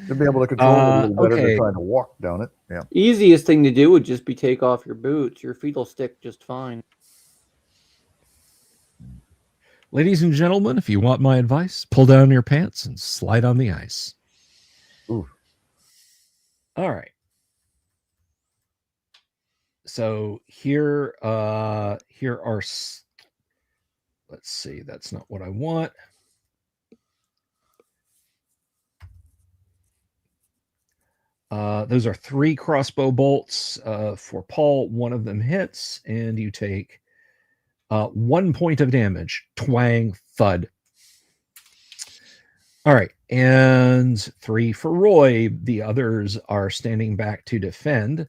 To be able to control it a little better okay. than trying to walk down it. Yeah. Easiest thing to do would just be take off your boots. Your feet will stick just fine. Ladies and gentlemen, if you want my advice, pull down your pants and slide on the ice. Ooh. All right. So here are, let's see, that's not what I want. Those are 3 crossbow bolts for Paul. One of them hits, and you take 1 point of damage. Twang, thud. All right, and 3 for Roy. The others are standing back to defend.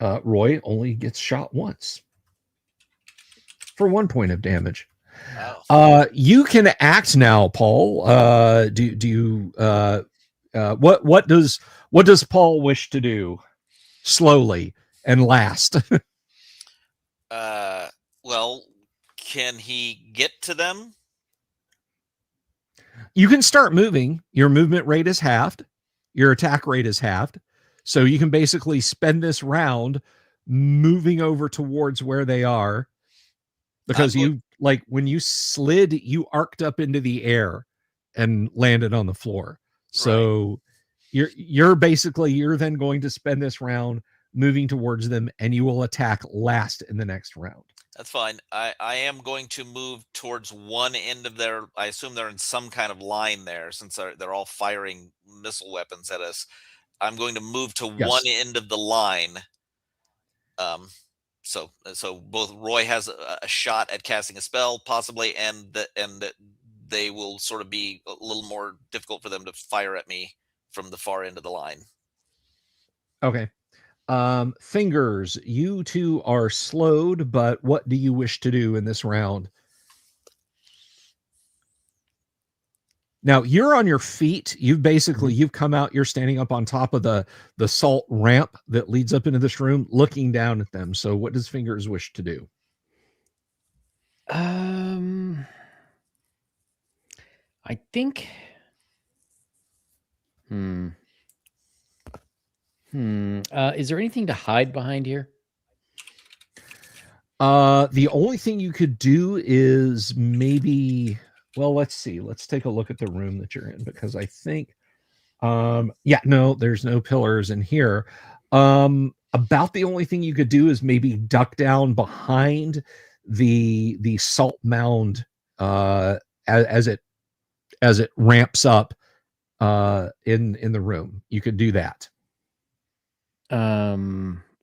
Roy only gets shot once for 1 point of damage. Wow. You can act now, Paul. Do you what does Paul wish to do? Slowly and last. Well, can he get to them? You can start moving. Your movement rate is halved. Your attack rate is halved. So you can basically spend this round moving over towards where they are. Because you, like, when you slid, you arced up into the air and landed on the floor. So you're then going to spend this round moving towards them, and you will attack last in the next round. That's fine. I am going to move towards one end of their, I assume they're in some kind of line there, since they're all firing missile weapons at us. I'm going to move to one end of the line. So both Roy has a shot at casting a spell, possibly, and that they will sort of be a little more difficult for them to fire at me from the far end of the line. Okay. Fingers, you two are slowed, but what do you wish to do in this round? Now you're on your feet. You've come out. You're standing up on top of the salt ramp that leads up into this room, looking down at them. So, what does Fingers wish to do? I think. Is there anything to hide behind here? The only thing you could do is maybe. Well, let's see. Let's take a look at the room that you're in, because I think. No, there's no pillars in here. About the only thing you could do is maybe duck down behind the salt mound as it ramps up in the room. You could do that.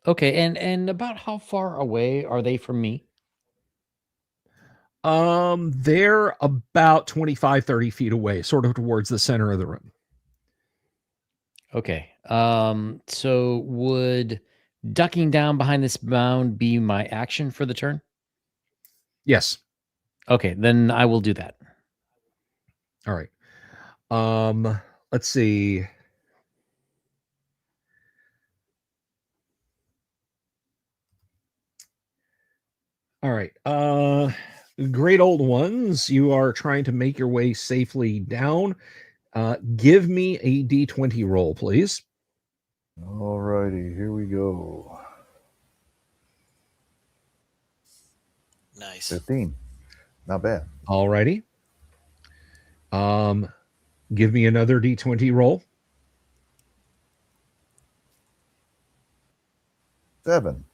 Okay, and about how far away are they from me? They're about 25, 30 feet away, sort of towards the center of the room. Okay. So would ducking down behind this mound be my action for the turn? Yes. Okay, then I will do that. All right. Let's see. All right. Great old ones. You are trying to make your way safely down. Give me a D20 roll, please. All righty, here we go. Nice. 15. Not bad. All righty. Give me another D20 roll. 7.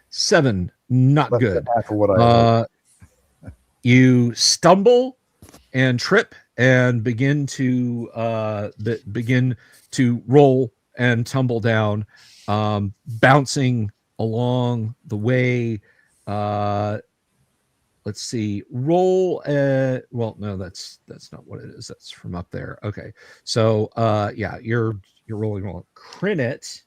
7. Not Less good. than half of what I You stumble and trip and begin to roll and tumble down, bouncing along the way. Let's see. Roll. Well, no, that's not what it is. That's from up there. Okay. So, you're rolling on Crinit.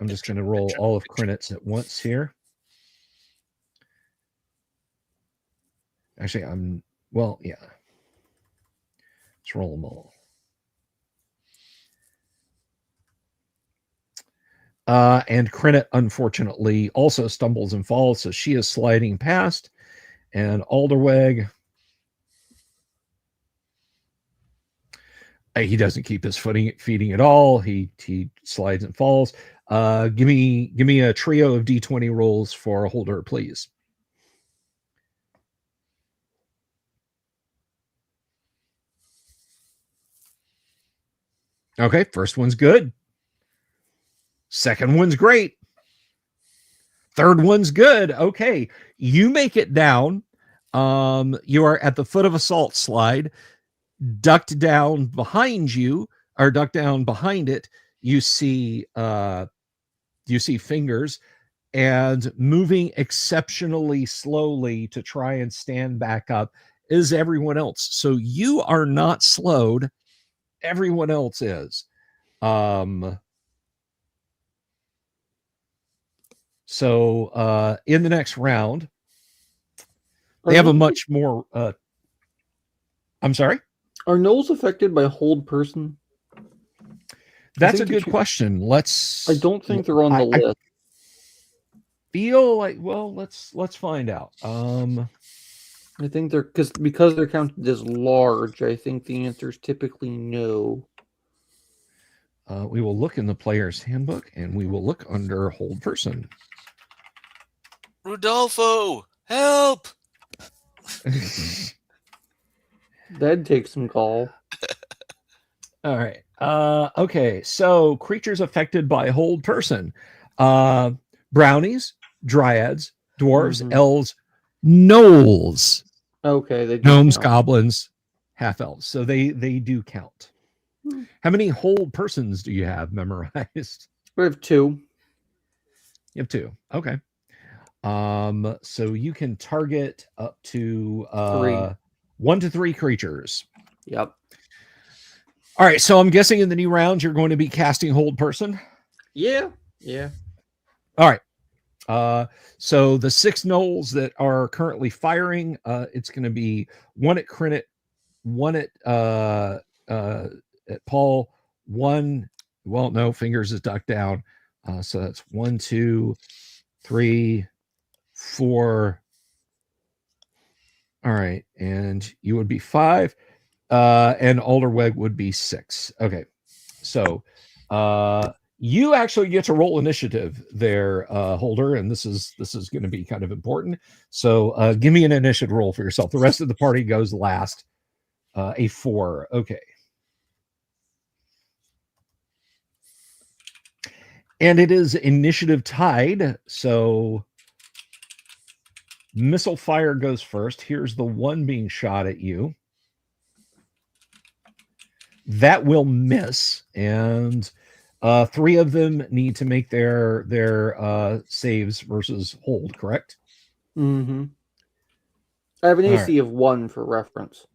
I'm just going to roll all of Crinit's at once here. Actually, let's roll them all. And Crinit, unfortunately, also stumbles and falls, so she is sliding past. And Alderweg, he doesn't keep his feeding at all. He slides and falls. Give me a trio of D20 rolls for a holder, please. Okay, first one's good. Second one's great. Third one's good. Okay, you make it down. You are at the foot of a salt slide. Ducked down behind you, or ducked down behind it, you see Fingers, and moving exceptionally slowly to try and stand back up is everyone else. So you are not slowed. Everyone else is. So in the next round, they have a much more. I'm sorry? Are gnolls affected by hold person? That's a good question. I don't think they're on the list. Feel like, well, let's find out. I think they're because they're counted as large. I think the answer is typically no. We will look in the player's handbook, and we will look under hold person. Rudolfo, help! That'd take some call. All right. Okay. So creatures affected by hold person: brownies, dryads, dwarves, elves, gnolls. Okay, they gnomes, count. goblins, half elves. So they do count. How many hold persons do you have memorized? We have 2. You have 2. Okay. So you can target up to 3. 1 to 3 creatures. Yep. All right. So I'm guessing in the new round you're going to be casting hold person. Yeah. All right. So the 6 gnolls that are currently firing, it's going to be 1 at Crinit, 1 at Paul, 1. Well, no, Fingers is ducked down. So that's 1, 2, 3, 4. All right, and you would be 5, and Alderweg would be 6. Okay, so you actually get to roll initiative there, Holder, and this is going to be kind of important. So give me an initiative roll for yourself. The rest of the party goes last. A 4. Okay. And it is initiative tied. So missile fire goes first. Here's the 1 being shot at you. That will miss, and 3 of them need to make their saves versus hold, correct? Mm-hmm. I have an All AC of 1 for reference.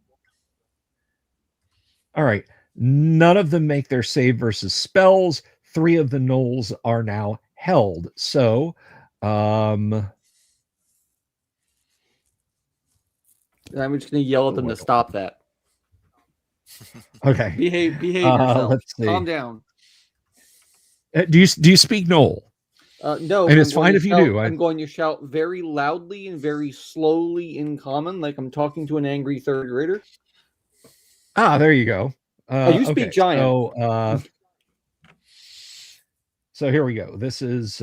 All right. None of them make their save versus spells. 3 of the gnolls are now held. So, I'm just going to yell at them to stop that. Okay. Behave yourself. Let's see. Calm down. Do you speak Gnoll? No, and it's fine if you do. I'm going to shout very loudly and very slowly in common, like I'm talking to an angry 3rd grader. There you go. You speak giant. So here we go. This is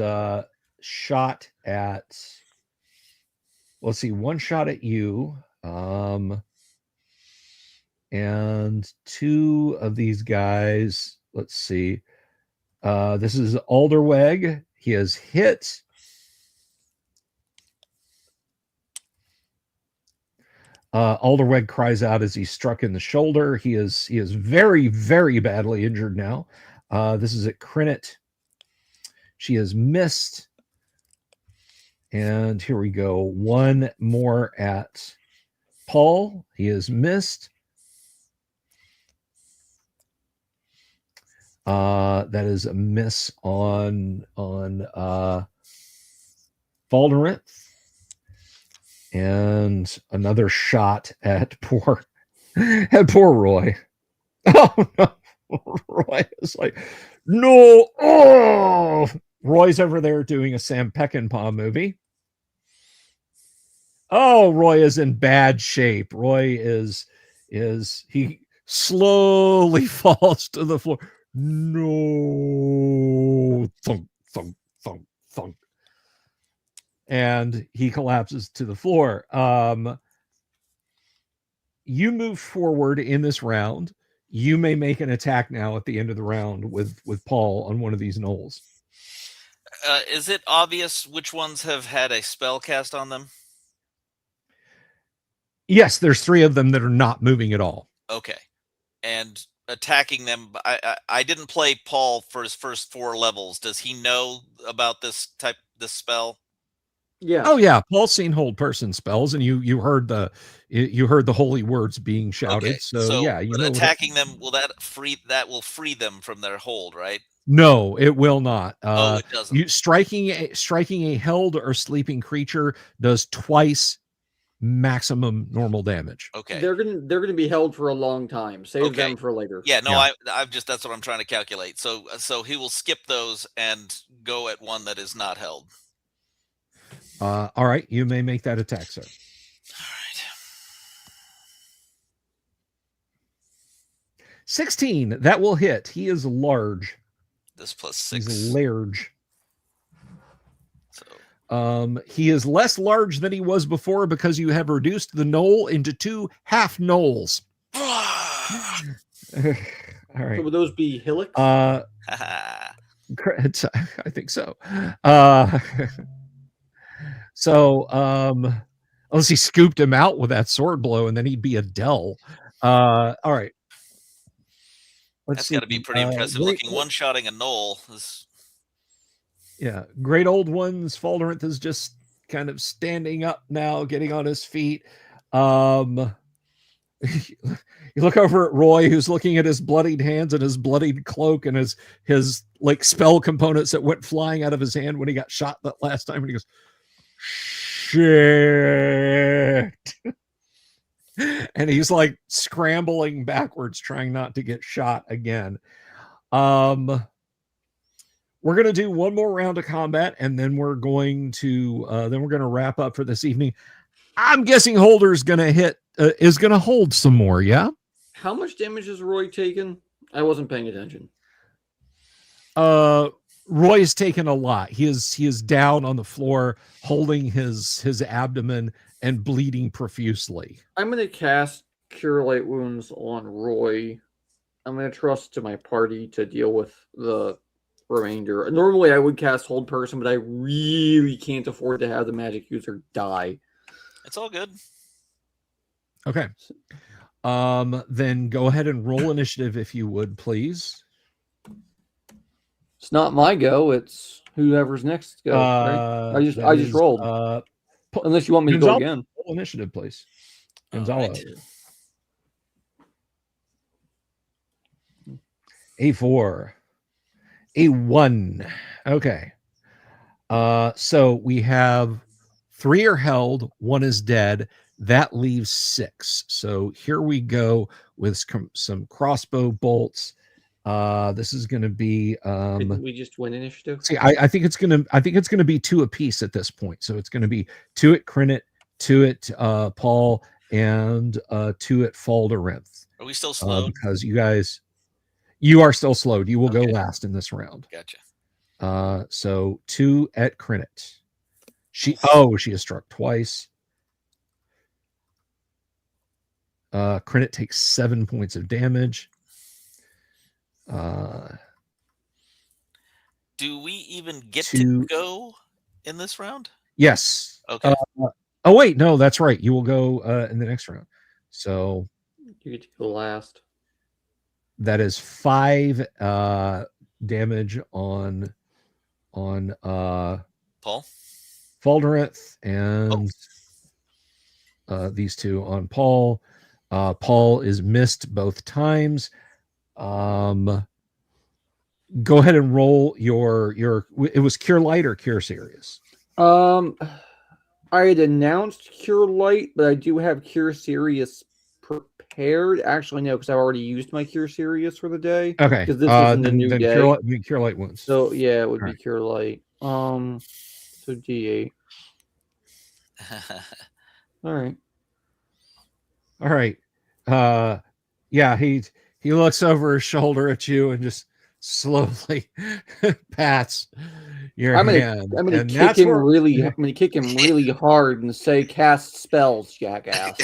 shot at. Let's see, 1 shot at you, and 2 of these guys. Let's see. This is Alderweg. He is hit. Alderweg cries out as he's struck in the shoulder. He is very, very badly injured now. This is at Crinit. She has missed. And here we go. 1 more at Paul. He has missed. That is a miss on Valderith. And another shot at poor Roy. Oh no. Roy is like, no. Oh, Roy's over there doing a Sam Peckinpah movie. Oh, Roy is in bad shape. Roy is he slowly falls to the floor. No. Thunk, thunk, thunk, thunk. And he collapses to the floor. You move forward in this round. You may make an attack now at the end of the round with Paul on one of these gnolls. Is it obvious which ones have had a spell cast on them? Yes, there's 3 of them that are not moving at all. Okay. And attacking them, I didn't play Paul for his first 4 levels. Does he know about this spell? Yeah. Oh yeah, Paul's seen hold person spells, and you heard the holy words being shouted. Okay. So yeah, you know attacking them will free them from their hold, right? No, it will not. It doesn't. You striking a held or sleeping creature does twice maximum normal damage. Okay. They're gonna be held for a long time. Save them for later. Yeah, no, I've just that's what I'm trying to calculate. So he will skip those and go at one that is not held. All right, you may make that attack, sir. All right. 16. That will hit. He is large. This plus 6. He's large. So he is less large than he was before because you have reduced the gnoll into 2 half gnolls. All right. So would those be hillocks? I think so. Unless he scooped him out with that sword blow, and then he'd be a Dell. All right. That's got to be pretty impressive looking. One-shotting a gnoll is... Yeah, great old ones. Falderenth is just kind of standing up now, getting on his feet. You look over at Roy, who's looking at his bloodied hands and his bloodied cloak and his like spell components that went flying out of his hand when he got shot that last time, and he goes, shit. And he's like scrambling backwards, trying not to get shot again. We're gonna do one more round of combat, and then we're going to wrap up for this evening. I'm guessing Holder's gonna is gonna hold some more. Yeah. How much damage has Roy taken? I wasn't paying attention. Roy's taken a lot. He is down on the floor, holding his abdomen and bleeding profusely. I'm going to cast Cure Light Wounds on Roy. I'm going to trust to my party to deal with the remainder. Normally, I would cast Hold Person, but I really can't afford to have the magic user die. It's all good. Okay. Then go ahead and roll initiative if you would, please. It's not my go. It's whoever's next go. Right? I just rolled. Unless you want me to go again. Roll initiative, please. Gonzalo. Right. A4. A1. Okay. So we have 3 are held, 1 is dead. That leaves 6. So here we go with some crossbow bolts. This is going to be. Didn't we just win initiative? See, I think it's gonna be 2 apiece at this point. So it's going to be 2 at Crinit, 2 at Paul, and 2 at Faldarinth. Are we still slow? Because you are still slowed. You will go last in this round. Gotcha. So 2 at Crinit. She is struck twice. Crinit takes 7 points of damage. Do we even get to go in this round? Yes. Okay. Oh wait, no, that's right. You will go in the next round. So you get to go last. That is 5 damage on Paul Faldarinth, and these 2 on Paul. Paul is missed both times. Go ahead and roll your it was Cure Light or Cure Serious? I had announced Cure Light, but I do have Cure Serious prepared. Actually, no, because I've already used my Cure Serious for the day. Okay. Because this isn't a new day. Cure Light wounds. So yeah, it would be Cure Light. So D8. All right. Yeah, he looks over his shoulder at you and just slowly pats your hand. I'm gonna kick him really hard and say, "Cast spells, jackass."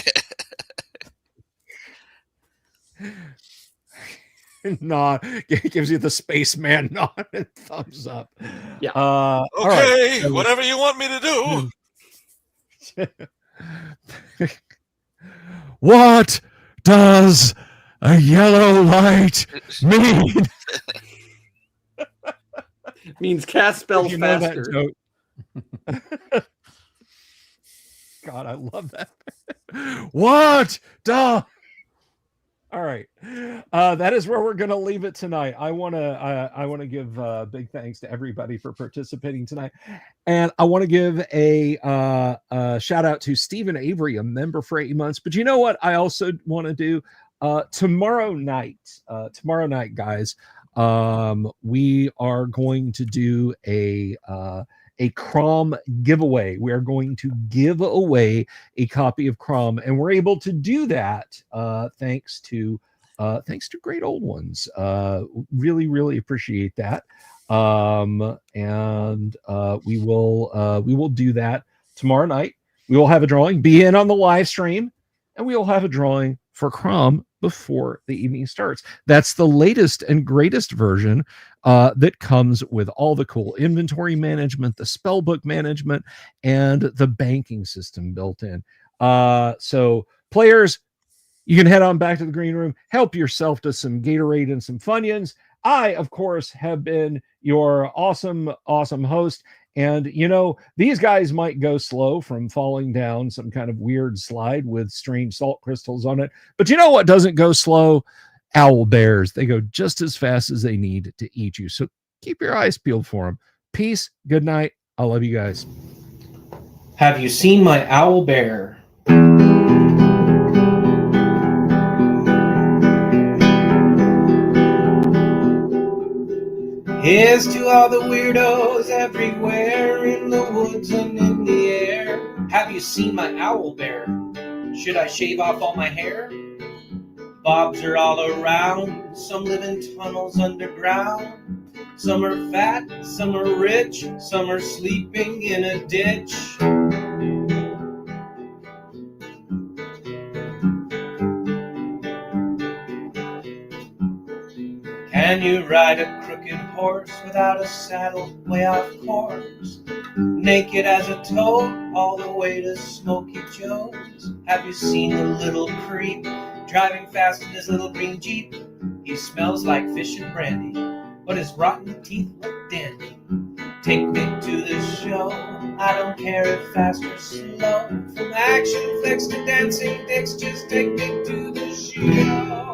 Nod, gives you the spaceman nod and thumbs up. Yeah. Okay, right. Whatever you want me to do. What does a yellow light mean? Means cast spells faster. God, I love that. What does? All right, that is where we're going to leave it tonight. I want to give big thanks to everybody for participating tonight, and I want to give a shout out to Stephen Avery, a member for 8 months. But you know what? I also want to do tomorrow night, guys. We are going to do a Crom giveaway. We are going to give away a copy of Crom, and we're able to do that thanks to Great Old Ones. Really appreciate that. And we will do that tomorrow night. We will have a drawing. Be in on the live stream, and we will have a drawing for Crom before the evening starts. That's the latest and greatest version that comes with all the cool inventory management, the spellbook management, and the banking system built in. So players, you can head on back to the green room, help yourself to some Gatorade and some Funyuns. I, of course, have been your awesome host. And, you know, these guys might go slow from falling down some kind of weird slide with strange salt crystals on it. But you know what doesn't go slow? Owl bears. They go just as fast as they need to eat you. So keep your eyes peeled for them. Peace. Good night. I love you guys. Have you seen my owl bear? Here's to all the weirdos everywhere in the woods and in the air. Have you seen my owl bear? Should I shave off all my hair? Bobs are all around. Some live in tunnels underground. Some are fat, some are rich, some are sleeping in a ditch. Can you ride a crooked horse without a saddle way off course? Naked as a toad all the way to Smoky Joe's. Have you seen the little creep driving fast in his little green Jeep? He smells like fish and brandy, but his rotten teeth look dandy. Take me to the show, I don't care if fast or slow. From action flicks to dancing dicks, just take me to the show.